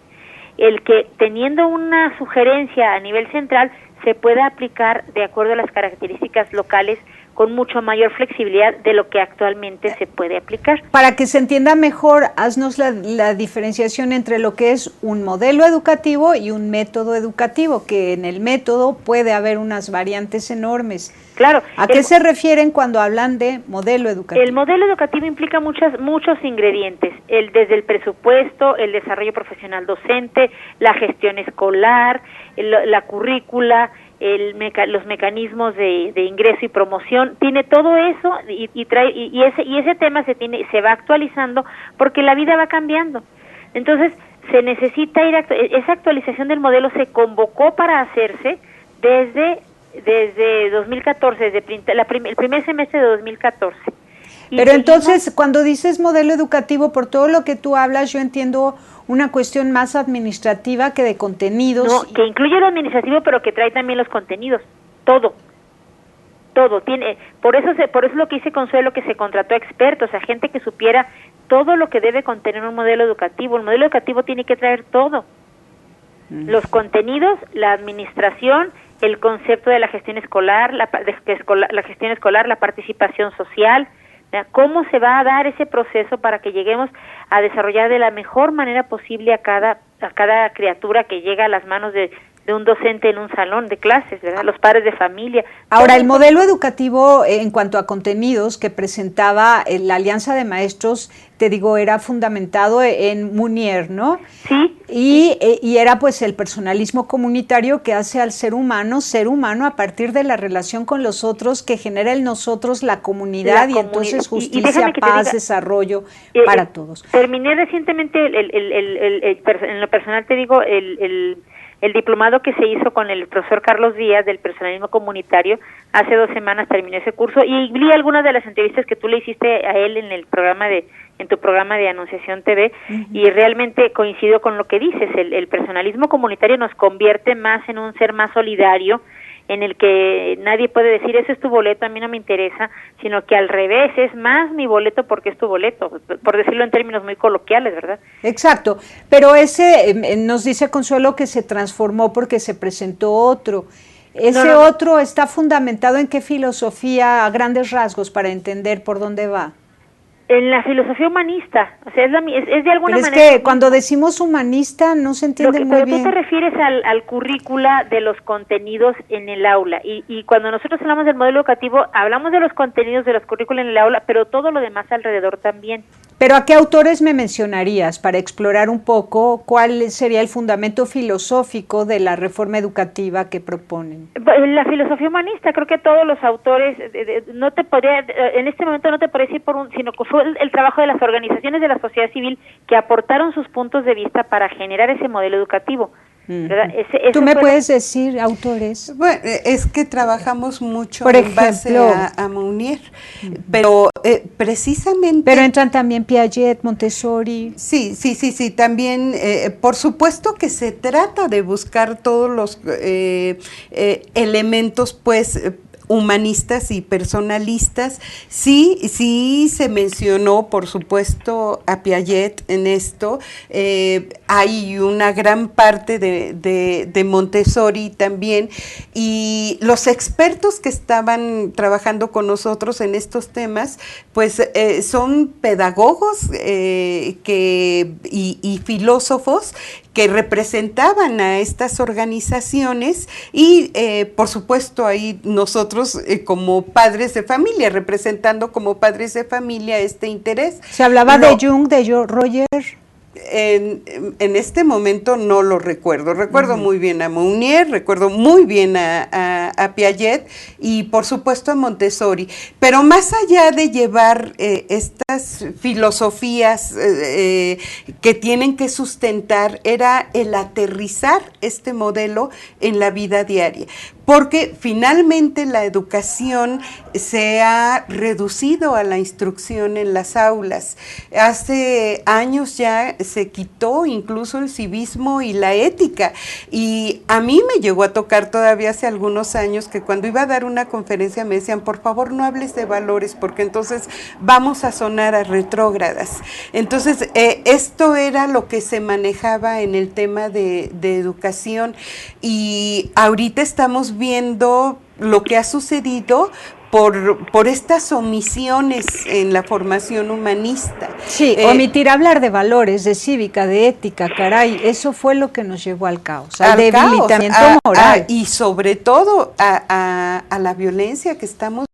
el que, teniendo una sugerencia a nivel central, se pueda aplicar de acuerdo a las características locales con mucho mayor flexibilidad de lo que actualmente se puede aplicar. Para que se entienda mejor, haznos la diferenciación entre lo que es un modelo educativo y un método educativo, que en el método puede haber unas variantes enormes. Claro. ¿A qué se refieren cuando hablan de modelo educativo? El modelo educativo implica muchos ingredientes, desde el presupuesto, el desarrollo profesional docente, la gestión escolar, la currícula, los mecanismos de ingreso y promoción, tiene todo eso y ese tema se va actualizando porque la vida va cambiando. Entonces, se necesita esa actualización del modelo se convocó para hacerse desde 2014, desde el primer semestre de 2014. Pero entonces, cuando dices modelo educativo, por todo lo que tú hablas, yo entiendo una cuestión más administrativa que de contenidos. No, que incluye lo administrativo, pero que trae también los contenidos, todo tiene. Por eso lo que dice Consuelo, que se contrató a expertos, a gente que supiera todo lo que debe contener un modelo educativo. El modelo educativo tiene que traer todo, los contenidos, la administración, el concepto de la gestión escolar, la gestión escolar, la participación social. ¿Cómo se va a dar ese proceso para que lleguemos a desarrollar de la mejor manera posible a cada criatura que llega a las manos de un docente en un salón de clases, ¿verdad? Los padres de familia. Ahora, el modelo educativo en cuanto a contenidos que presentaba la Alianza de Maestros, te digo, era fundamentado en Munier, ¿no? Sí. Y era pues el personalismo comunitario que hace al ser humano a partir de la relación con los otros, que genera en nosotros la comunidad y entonces justicia, paz, desarrollo para todos. Terminé recientemente, en lo personal te digo, el diplomado que se hizo con el profesor Carlos Díaz del personalismo comunitario. Hace 2 semanas terminó ese curso y vi algunas de las entrevistas que tú le hiciste a él en tu programa de Anunciación TV, y realmente coincido con lo que dices. El personalismo comunitario nos convierte más en un ser más solidario, en el que nadie puede decir, eso es tu boleto, a mí no me interesa, sino que al revés, es más mi boleto porque es tu boleto, por decirlo en términos muy coloquiales, ¿verdad? Exacto, pero nos dice Consuelo que se transformó porque se presentó otro. ¿Ese otro está fundamentado en qué filosofía, a grandes rasgos, para entender por dónde va? En la filosofía humanista, o sea, es de alguna manera... Pero es que cuando decimos humanista no se entiende muy bien. Pero tú te refieres al currícula de los contenidos en el aula, y cuando nosotros hablamos del modelo educativo, hablamos de los contenidos de los currículos en el aula, pero todo lo demás alrededor también. ¿Pero a qué autores me mencionarías para explorar un poco cuál sería el fundamento filosófico de la reforma educativa que proponen? La filosofía humanista, creo que todos los autores, no te podría, en este momento no te podría decir sino que fue el trabajo de las organizaciones de la sociedad civil que aportaron sus puntos de vista para generar ese modelo educativo. ¿Verdad? ¿Tú me puedes decir autores? Bueno, es que trabajamos mucho por en base a Munier, pero precisamente... Pero entran también Piaget, Montessori. Sí, también, por supuesto que se trata de buscar todos los elementos, pues, humanistas y personalistas. Sí se mencionó, por supuesto, a Piaget en esto. Hay una gran parte de Montessori también, y los expertos que estaban trabajando con nosotros en estos temas, pues son pedagogos y filósofos que representaban a estas organizaciones, y por supuesto ahí nosotros como padres de familia, representando como padres de familia este interés. ¿Se hablaba de Jung, de Roger? En este momento no lo recuerdo. Recuerdo muy bien a Mounier, recuerdo muy bien a Piaget y por supuesto a Montessori. Pero más allá de llevar estas filosofías que tienen que sustentar, era el aterrizar este modelo en la vida diaria. Porque finalmente la educación se ha reducido a la instrucción en las aulas. Hace años ya se quitó incluso el civismo y la ética. Y a mí me llegó a tocar todavía hace algunos años que cuando iba a dar una conferencia me decían, por favor no hables de valores porque entonces vamos a sonar a retrógradas. Entonces esto era lo que se manejaba en el tema de educación, y ahorita estamos viendo lo que ha sucedido por estas omisiones en la formación humanista. Sí, omitir hablar de valores, de cívica, de ética, caray, eso fue lo que nos llevó al caos, al debilitamiento moral. Y sobre todo a la violencia que estamos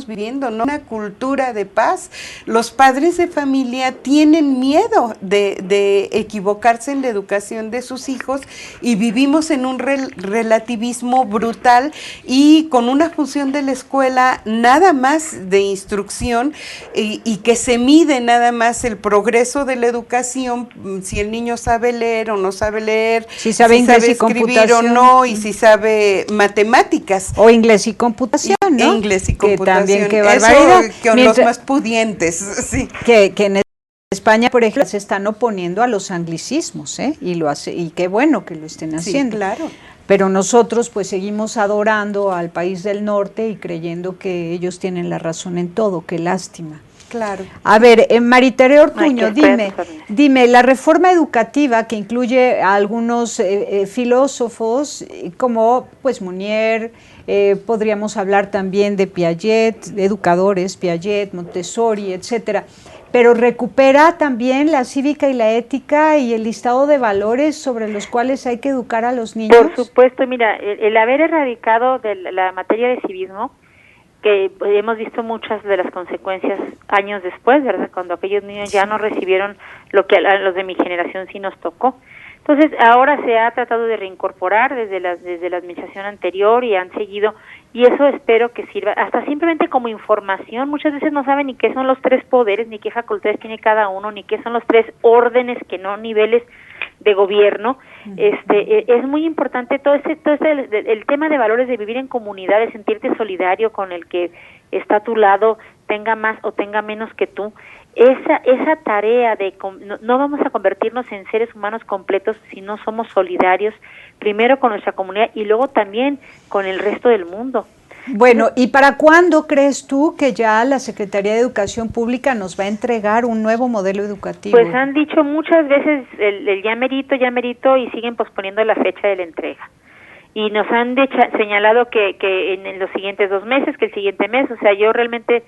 viviendo, no una cultura de paz. Los padres de familia tienen miedo de equivocarse en la educación de sus hijos y vivimos en un relativismo brutal y con una función de la escuela nada más de instrucción y que se mide nada más el progreso de la educación, si el niño sabe leer o no sabe leer, si sabe inglés y escribir computación o no, y si sabe matemáticas. O inglés y computación, ¿no? Inglés y computación. Qué barbaridad. Eso, que los más pudientes, sí. Que en España, por ejemplo, se están oponiendo a los anglicismos, y lo hace, y qué bueno que lo estén haciendo. Sí, claro. Pero nosotros pues seguimos adorando al país del norte y creyendo que ellos tienen la razón en todo, qué lástima. Claro. A ver, Maritere Ortuño, dime, la reforma educativa que incluye a algunos filósofos como pues Munier, podríamos hablar también de Piaget, de educadores, Piaget, Montessori, etcétera, pero recupera también la cívica y la ética y el listado de valores sobre los cuales hay que educar a los niños. Por supuesto, mira, el haber erradicado de la materia de civismo, que hemos visto muchas de las consecuencias años después, ¿verdad? Cuando aquellos niños ya no recibieron lo que a los de mi generación sí nos tocó. Entonces, ahora se ha tratado de reincorporar desde la administración anterior y han seguido, y eso espero que sirva, hasta simplemente como información. Muchas veces no saben ni qué son los 3 poderes, ni qué facultades tiene cada uno, ni qué son los 3 órdenes, que no niveles de gobierno. Es muy importante todo el tema de valores, de vivir en comunidad, de sentirte solidario con el que está a tu lado, tenga más o tenga menos que tú. Esa tarea de no vamos a convertirnos en seres humanos completos si no somos solidarios, primero con nuestra comunidad y luego también con el resto del mundo. Bueno, ¿y para cuándo crees tú que ya la Secretaría de Educación Pública nos va a entregar un nuevo modelo educativo? Pues han dicho muchas veces el ya merito, y siguen posponiendo la fecha de la entrega. Y nos han señalado que en los siguientes 2 meses, que el siguiente mes. O sea, yo realmente,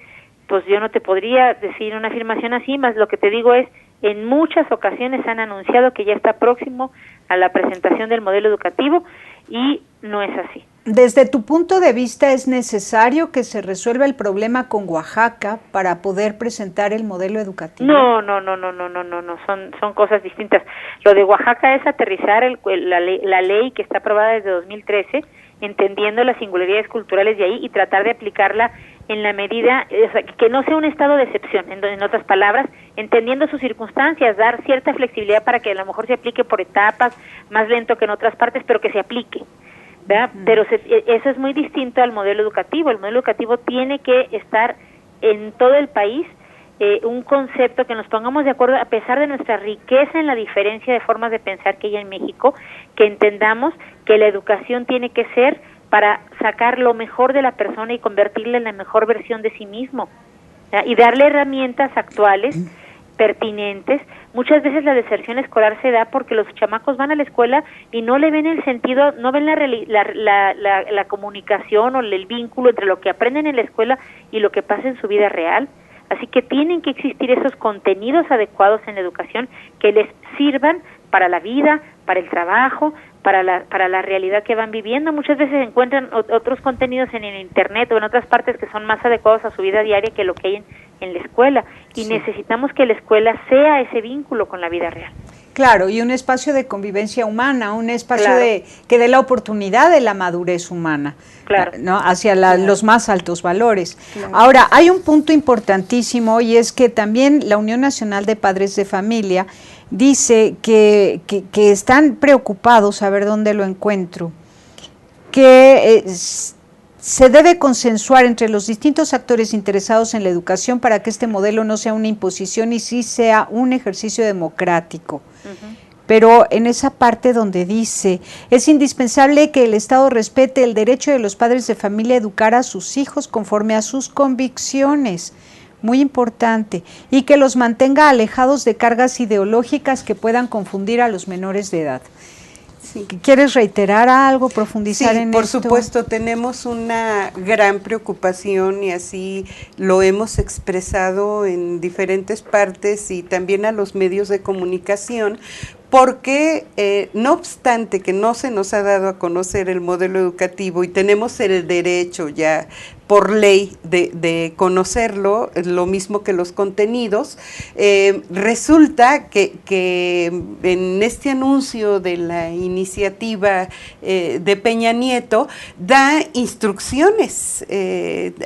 pues yo no te podría decir una afirmación así, más lo que te digo es, en muchas ocasiones han anunciado que ya está próximo a la presentación del modelo educativo y no es así. Desde tu punto de vista, ¿es necesario que se resuelva el problema con Oaxaca para poder presentar el modelo educativo? No, son cosas distintas. Lo de Oaxaca es aterrizar la ley que está aprobada desde 2013, entendiendo las singularidades culturales de ahí y tratar de aplicarla en la medida, o sea, que no sea un estado de excepción, en otras palabras, entendiendo sus circunstancias, dar cierta flexibilidad para que a lo mejor se aplique por etapas, más lento que en otras partes, pero que se aplique, ¿verdad? Pero eso es muy distinto al modelo educativo. El modelo educativo tiene que estar en todo el país, un concepto que nos pongamos de acuerdo, a pesar de nuestra riqueza en la diferencia de formas de pensar que hay en México, que entendamos que la educación tiene que ser para sacar lo mejor de la persona y convertirla en la mejor versión de sí mismo, ¿ya? Y darle herramientas actuales, pertinentes. Muchas veces la deserción escolar se da porque los chamacos van a la escuela y no le ven el sentido, no ven la comunicación o el vínculo entre lo que aprenden en la escuela y lo que pasa en su vida real. Así que tienen que existir esos contenidos adecuados en la educación que les sirvan para la vida, para el trabajo, para la realidad que van viviendo. Muchas veces encuentran otros contenidos en el internet o en otras partes que son más adecuados a su vida diaria que lo que hay en la escuela, y necesitamos que la escuela sea ese vínculo con la vida real. Claro, y un espacio de convivencia humana, un espacio Claro. que dé la oportunidad de la madurez humana, Claro. ¿no? Hacia los más altos valores. Claro. Ahora, hay un punto importantísimo, y es que también la Unión Nacional de Padres de Familia dice que están preocupados, a ver dónde lo encuentro, que se debe consensuar entre los distintos actores interesados en la educación para que este modelo no sea una imposición y sí sea un ejercicio democrático. Uh-huh. Pero en esa parte donde dice, es indispensable que el Estado respete el derecho de los padres de familia a educar a sus hijos conforme a sus convicciones, muy importante, y que los mantenga alejados de cargas ideológicas que puedan confundir a los menores de edad. Sí. ¿Quieres reiterar algo, profundizar en por esto? supuesto, tenemos una gran preocupación y así lo hemos expresado en diferentes partes y también a los medios de comunicación, porque no obstante que no se nos ha dado a conocer el modelo educativo y tenemos el derecho ya por ley de conocerlo, lo mismo que los contenidos, resulta que en este anuncio de la iniciativa de Peña Nieto da instrucciones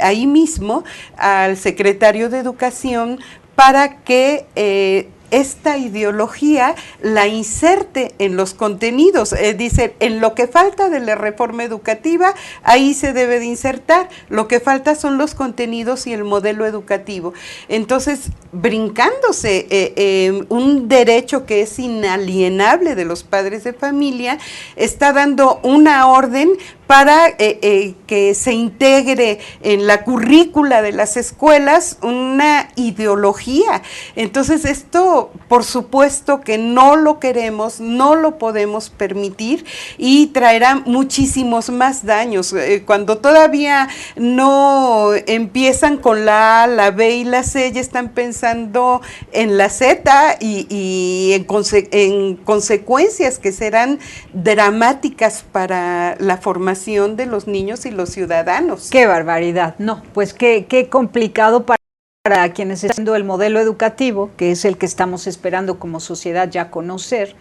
ahí mismo al secretario de Educación para que esta ideología la inserte en los contenidos. Dice, en lo que falta de la reforma educativa, ahí se debe de insertar. Lo que falta son los contenidos y el modelo educativo. Entonces, brincándose un derecho que es inalienable de los padres de familia, está dando una orden para que se integre en la currícula de las escuelas una ideología. Entonces esto, por supuesto que no lo queremos, no lo podemos permitir y traerá muchísimos más daños. Cuando todavía no empiezan con la A, la B y la C, ya están pensando en la Z y en consecuencias que serán dramáticas para la formación de los niños y los ciudadanos. ¡Qué barbaridad! No, pues qué complicado para quienes están haciendo el modelo educativo, que es el que estamos esperando como sociedad ya conocer,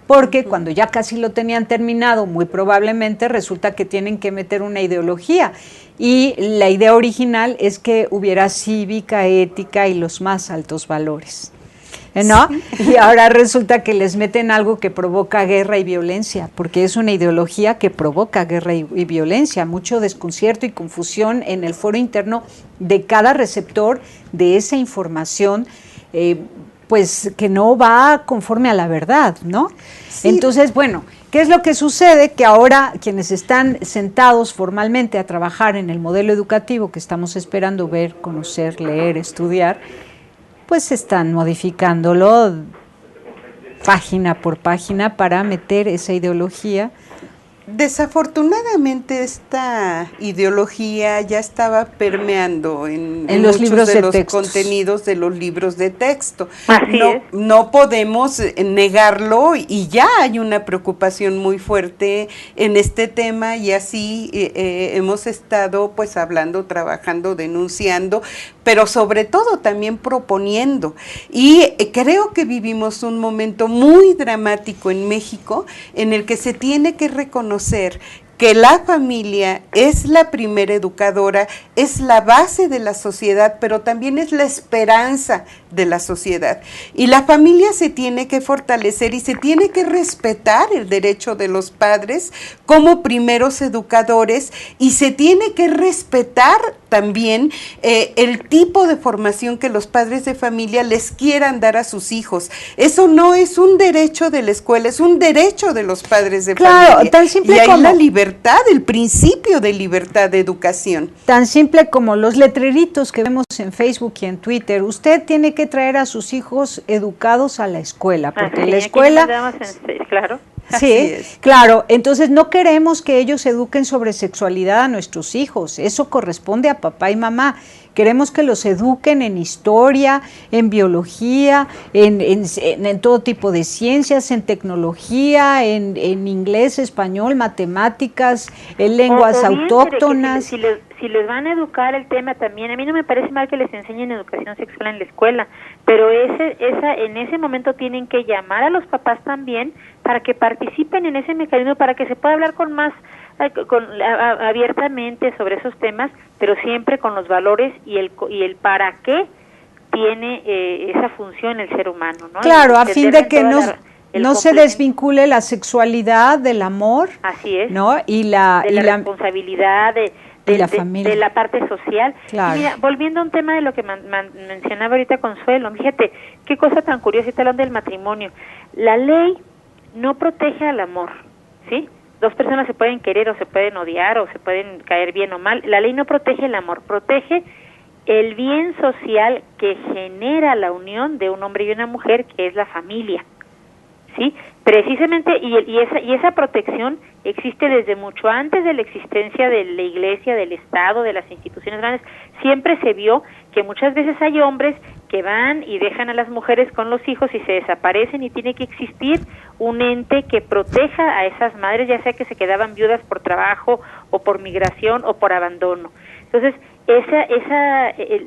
porque cuando ya casi lo tenían terminado, muy probablemente resulta que tienen que meter una ideología, y la idea original es que hubiera cívica, ética y los más altos valores, ¿no? Sí. Y ahora resulta que les meten algo que provoca guerra y violencia, porque es una ideología que provoca guerra y violencia, mucho desconcierto y confusión en el foro interno de cada receptor de esa información, pues que no va conforme a la verdad, ¿no? Sí. Entonces, bueno, ¿qué es lo que sucede? Que ahora quienes están sentados formalmente a trabajar en el modelo educativo que estamos esperando ver, conocer, leer, estudiar, pues están modificándolo página por página para meter esa ideología. Desafortunadamente esta ideología ya estaba permeando en los libros de los textos. Contenidos de los libros de texto. Así es. No podemos negarlo y ya hay una preocupación muy fuerte en este tema y así hemos estado pues hablando, trabajando, denunciando, pero sobre todo también proponiendo. Y creo que vivimos un momento muy dramático en México en el que se tiene que reconocer que la familia es la primera educadora, es la base de la sociedad, pero también es la esperanza de la sociedad. Y la familia se tiene que fortalecer y se tiene que respetar el derecho de los padres como primeros educadores y se tiene que respetar también el tipo de formación que los padres de familia les quieran dar a sus hijos. Eso no es un derecho de la escuela, es un derecho de los padres de familia. Claro, tan simple y ahí como la libertad, el principio de libertad de educación. Tan simple como los letreritos que vemos en Facebook y en Twitter. Usted tiene que traer a sus hijos educados a la escuela, porque la escuela... Claro. Sí, claro. Entonces no queremos que ellos eduquen sobre sexualidad a nuestros hijos. Eso corresponde a papá y mamá. Queremos que los eduquen en historia, en biología, en todo tipo de ciencias, en tecnología, en inglés, español, matemáticas, en lenguas autóctonas. Si les van a educar el tema también, a mí no me parece mal que les enseñen educación sexual en la escuela, pero en ese momento tienen que llamar a los papás también para que participen en ese mecanismo, para que se pueda hablar abiertamente sobre esos temas, pero siempre con los valores y el para qué tiene esa función el ser humano, ¿no? Claro, a fin de que no se desvincule la sexualidad del amor. Así es. ¿No? Y la responsabilidad de la familia, de la parte social. Claro. Y mira, volviendo a un tema de lo que mencionaba ahorita Consuelo, fíjate, qué cosa tan curiosa, está hablando del matrimonio. La ley no protege al amor, ¿sí? Dos personas se pueden querer o se pueden odiar o se pueden caer bien o mal. La ley no protege el amor, protege el bien social que genera la unión de un hombre y una mujer, que es la familia, ¿sí? Precisamente, y esa protección existe desde mucho antes de la existencia de la Iglesia, del Estado, de las instituciones grandes. Siempre se vio que muchas veces hay hombres que van y dejan a las mujeres con los hijos y se desaparecen, y tiene que existir un ente que proteja a esas madres, ya sea que se quedaban viudas por trabajo o por migración o por abandono. Entonces,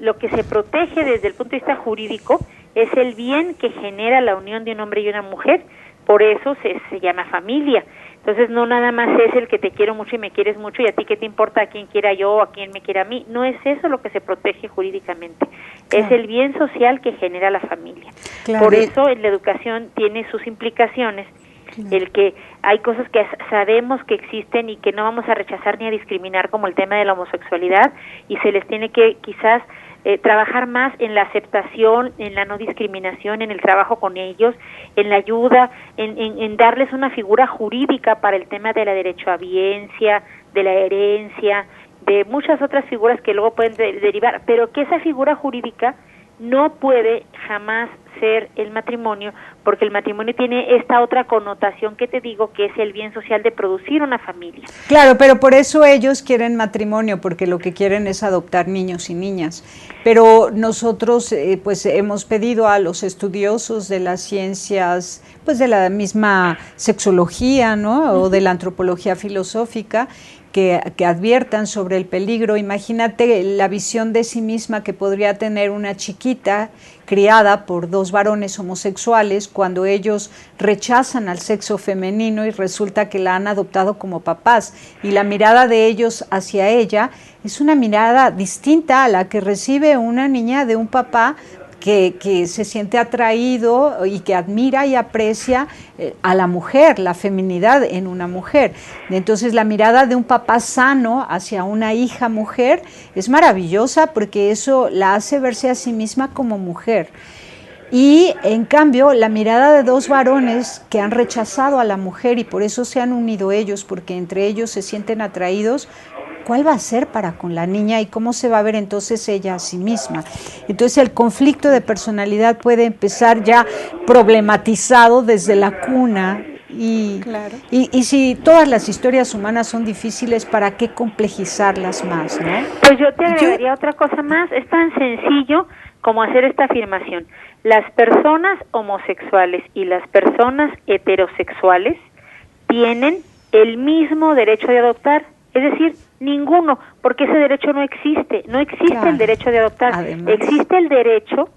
lo que se protege desde el punto de vista jurídico es el bien que genera la unión de un hombre y una mujer. Por eso se llama familia. Entonces, no nada más es el que te quiero mucho y me quieres mucho y a ti qué te importa a quién quiera yo o a quién me quiera a mí. No es eso lo que se protege jurídicamente. Claro. Es el bien social que genera la familia. Claro. Por eso en la educación tiene sus implicaciones. Claro. El que hay cosas que sabemos que existen y que no vamos a rechazar ni a discriminar, como el tema de la homosexualidad, y se les tiene que quizás trabajar más en la aceptación, en la no discriminación, en el trabajo con ellos, en la ayuda, en darles una figura jurídica para el tema de la derechohabiencia, de la herencia, de muchas otras figuras que luego pueden derivar, pero que esa figura jurídica no puede jamás ser el matrimonio, porque el matrimonio tiene esta otra connotación que te digo, que es el bien social de producir una familia. Claro, pero por eso ellos quieren matrimonio, porque lo que quieren es adoptar niños y niñas. Pero nosotros pues hemos pedido a los estudiosos de las ciencias, pues de la misma sexología, ¿no? O de la antropología filosófica, que adviertan sobre el peligro. Imagínate la visión de sí misma que podría tener una chiquita criada por dos varones homosexuales cuando ellos rechazan al sexo femenino y resulta que la han adoptado como papás, y la mirada de ellos hacia ella es una mirada distinta a la que recibe una niña de un papá que se siente atraído y que admira y aprecia a la mujer, la feminidad en una mujer. Entonces la mirada de un papá sano hacia una hija mujer es maravillosa, porque eso la hace verse a sí misma como mujer. Y en cambio la mirada de dos varones que han rechazado a la mujer y por eso se han unido ellos, porque entre ellos se sienten atraídos, ¿cuál va a ser para con la niña y cómo se va a ver entonces ella a sí misma? Entonces el conflicto de personalidad puede empezar ya problematizado desde la cuna, y, claro. y si todas las historias humanas son difíciles, ¿para qué complejizarlas más, no? Pues yo te agregaría otra cosa más. Es tan sencillo como hacer esta afirmación: las personas homosexuales y las personas heterosexuales tienen el mismo derecho de adoptar. Es decir, ninguno, porque ese derecho no existe. No existe claro. El derecho de adoptar. Además, existe el derecho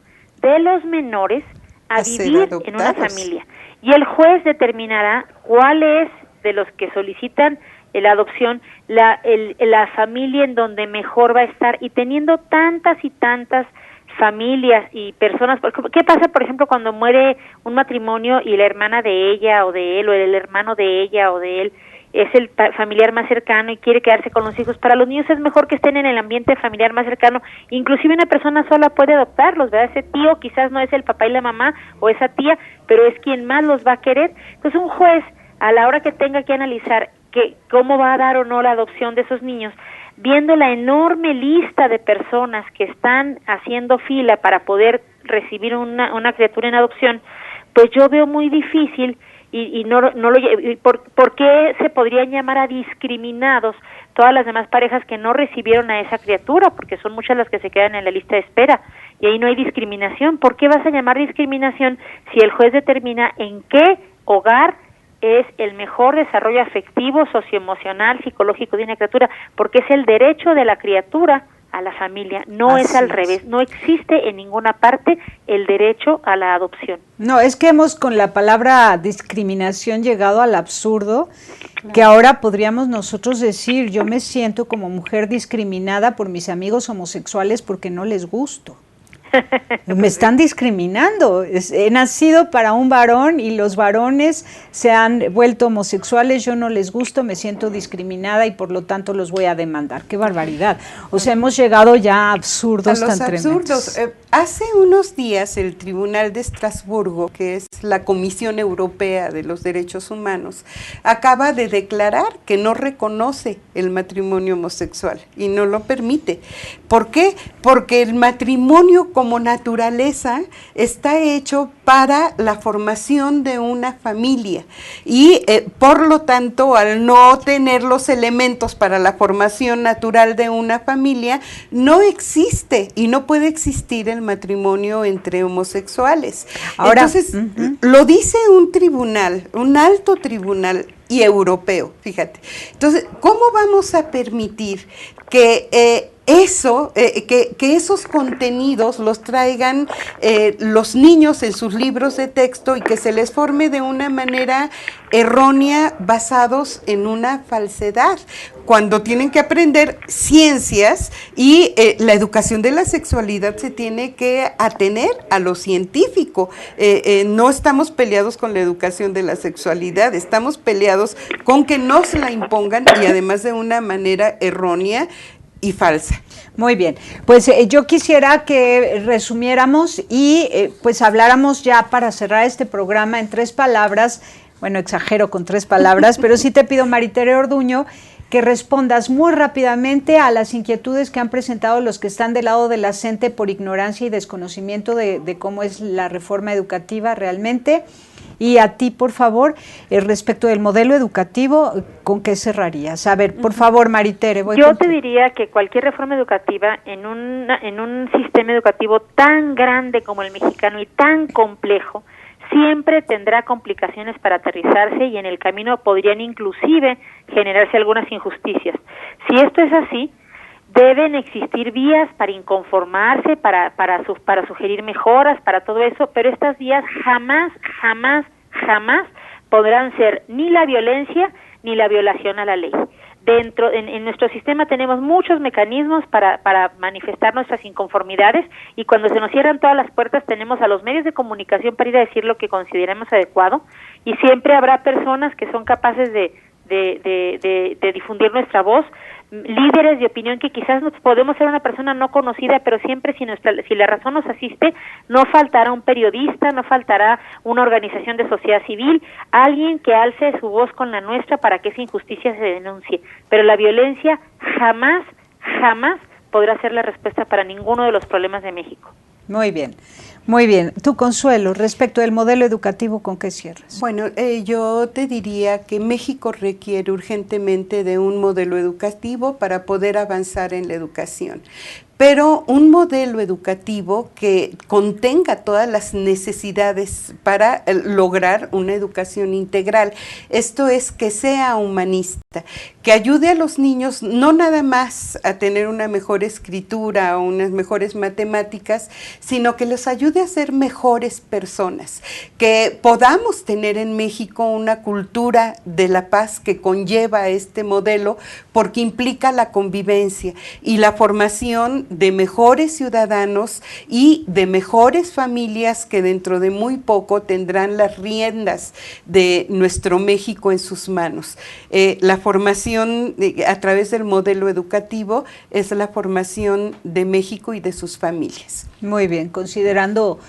de los menores a vivir en una familia. Y el juez determinará cuál es de los que solicitan la adopción la familia en donde mejor va a estar. Y teniendo tantas y tantas familias y personas, ¿qué pasa, por ejemplo, cuando muere un matrimonio y la hermana de ella o de él, o el hermano de ella o de él es el familiar más cercano y quiere quedarse con los hijos? Para los niños es mejor que estén en el ambiente familiar más cercano. Inclusive una persona sola puede adoptarlos, ¿verdad? Ese tío quizás no es el papá y la mamá, o esa tía, pero es quien más los va a querer. Entonces un juez, a la hora que tenga que analizar cómo va a dar o no la adopción de esos niños, viendo la enorme lista de personas que están haciendo fila para poder recibir una criatura en adopción, pues yo veo muy difícil. ¿Por qué se podrían llamar a discriminados todas las demás parejas que no recibieron a esa criatura? Porque son muchas las que se quedan en la lista de espera y ahí no hay discriminación. ¿Por qué vas a llamar discriminación si el juez determina en qué hogar es el mejor desarrollo afectivo, socioemocional, psicológico de una criatura? Porque es el derecho de la criatura a la familia, no es al revés, no existe en ninguna parte el derecho a la adopción. No, es que hemos con la palabra discriminación llegado al absurdo, claro. Que ahora podríamos nosotros decir, yo me siento como mujer discriminada por mis amigos homosexuales porque no les gusto. Me están discriminando. He nacido para un varón y los varones se han vuelto homosexuales, yo no les gusto, me siento discriminada y por lo tanto los voy a demandar. ¡Qué barbaridad! O sea, hemos llegado ya a absurdos tan tremendos. Hace unos días el Tribunal de Estrasburgo, que es la Comisión Europea de los Derechos Humanos, acaba de declarar que no reconoce el matrimonio homosexual y no lo permite. ¿Por qué? Porque el matrimonio como naturaleza está hecho para la formación de una familia y por lo tanto, al no tener los elementos para la formación natural de una familia, no existe y no puede existir el matrimonio entre homosexuales. Ahora, entonces, lo dice un tribunal, un alto tribunal y europeo, fíjate. Entonces, ¿cómo vamos a permitir que que esos contenidos los traigan los niños en sus libros de texto y que se les forme de una manera errónea basados en una falsedad, cuando tienen que aprender ciencias y la educación de la sexualidad se tiene que atener a lo científico? No estamos peleados con la educación de la sexualidad, estamos peleados con que nos la impongan y además de una manera errónea y falsa. Muy bien, pues yo quisiera que resumiéramos y pues habláramos ya para cerrar este programa en 3 palabras, bueno, exagero con 3 palabras, pero sí te pido, Maritere Orduño, que respondas muy rápidamente a las inquietudes que han presentado los que están del lado de la CENTE por ignorancia y desconocimiento de cómo es la reforma educativa realmente. Y a ti, por favor, respecto del modelo educativo, ¿con qué cerrarías? A ver, por favor, Maritere. Yo te diría que cualquier reforma educativa en un sistema educativo tan grande como el mexicano y tan complejo, siempre tendrá complicaciones para aterrizarse y en el camino podrían inclusive generarse algunas injusticias. Si esto es así, deben existir vías para inconformarse, para sugerir mejoras, para todo eso, pero estas vías jamás podrán ser ni la violencia ni la violación a la ley. En nuestro sistema tenemos muchos mecanismos para manifestar nuestras inconformidades y cuando se nos cierran todas las puertas tenemos a los medios de comunicación para ir a decir lo que consideremos adecuado y siempre habrá personas que son capaces de difundir nuestra voz, líderes de opinión que quizás podemos ser una persona no conocida, pero siempre si la razón nos asiste, no faltará un periodista, no faltará una organización de sociedad civil, alguien que alce su voz con la nuestra para que esa injusticia se denuncie. Pero la violencia jamás podrá ser la respuesta para ninguno de los problemas de México. Muy bien. Muy bien. Tu Consuelo, respecto del modelo educativo, ¿con qué cierras? Bueno, yo te diría que México requiere urgentemente de un modelo educativo para poder avanzar en la educación. Pero un modelo educativo que contenga todas las necesidades para lograr una educación integral. Esto es, que sea humanista, que ayude a los niños no nada más a tener una mejor escritura o unas mejores matemáticas, sino que los ayude a ser mejores personas, que podamos tener en México una cultura de la paz que conlleva este modelo, porque implica la convivencia y la formación de mejores ciudadanos y de mejores familias que dentro de muy poco tendrán las riendas de nuestro México en sus manos. La formación a través del modelo educativo es la formación de México y de sus familias. Muy bien, considerando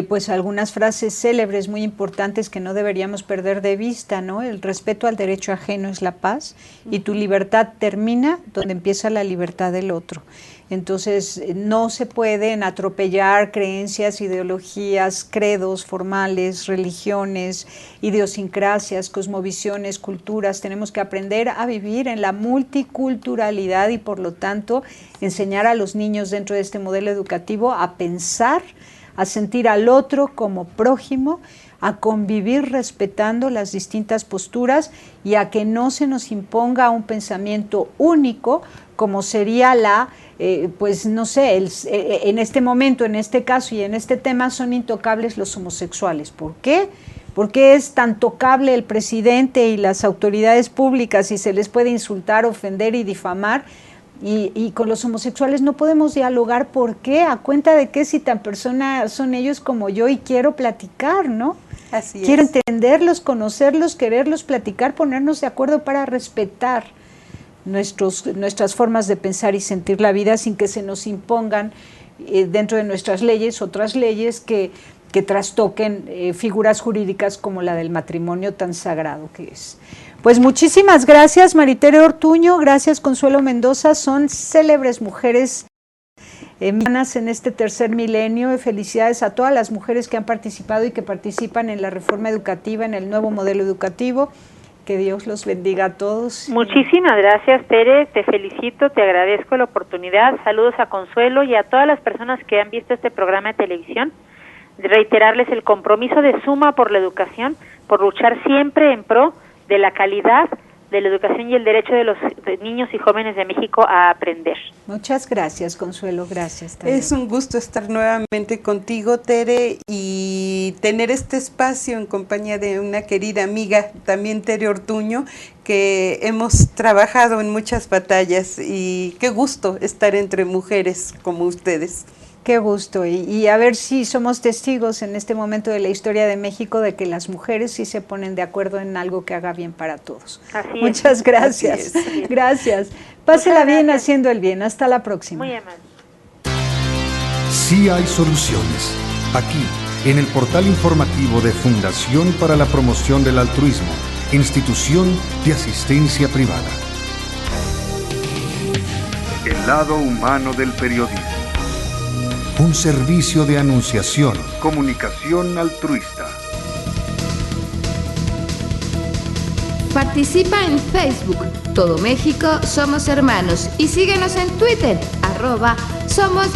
pues algunas frases célebres muy importantes que no deberíamos perder de vista, ¿no? El respeto al derecho ajeno es la paz y tu libertad termina donde empieza la libertad del otro. Entonces, no se pueden atropellar creencias, ideologías, credos formales, religiones, idiosincrasias, cosmovisiones, culturas. Tenemos que aprender a vivir en la multiculturalidad y, por lo tanto, enseñar a los niños dentro de este modelo educativo a pensar, a sentir al otro como prójimo, a convivir respetando las distintas posturas y a que no se nos imponga un pensamiento único como sería pues no sé, en este momento, en este caso y en este tema son intocables los homosexuales. ¿Por qué? ¿Por qué es tan tocable el presidente y las autoridades públicas y se les puede insultar, ofender y difamar? Y con los homosexuales no podemos dialogar. ¿Por qué? ¿A cuenta de qué? Si tan personas son ellos como yo y quiero platicar, ¿no? Así es. Quiero entenderlos, conocerlos, quererlos, platicar, ponernos de acuerdo para respetar nuestras formas de pensar y sentir la vida sin que se nos impongan dentro de nuestras leyes otras leyes que trastoquen figuras jurídicas como la del matrimonio tan sagrado que es. Pues muchísimas gracias, Maritere Ortuño, gracias, Consuelo Mendoza, son célebres mujeres en este tercer milenio. Felicidades a todas las mujeres que han participado y que participan en la reforma educativa, en el nuevo modelo educativo. Que Dios los bendiga a todos. Muchísimas gracias, Tere, te felicito, te agradezco la oportunidad. Saludos a Consuelo y a todas las personas que han visto este programa de televisión. Reiterarles el compromiso de Suma por la educación, por luchar siempre en pro de la calidad de la educación y el derecho de los niños y jóvenes de México a aprender. Muchas gracias, Consuelo, gracias también. Es un gusto estar nuevamente contigo, Tere, y tener este espacio en compañía de una querida amiga, también Tere Ortuño, que hemos trabajado en muchas batallas, y qué gusto estar entre mujeres como ustedes. Qué gusto, y a ver si somos testigos en este momento de la historia de México de que las mujeres sí se ponen de acuerdo en algo que haga bien para todos. Así Muchas gracias. Gracias. Pásela bien haciendo el bien. Hasta la próxima. Muy amable. Sí hay soluciones. Aquí, en el portal informativo de Fundación para la Promoción del Altruismo, Institución de Asistencia Privada. El lado humano del periodismo. Un servicio de anunciación, comunicación altruista. Participa en Facebook, Todo México Somos Hermanos, y síguenos en Twitter, @somos_.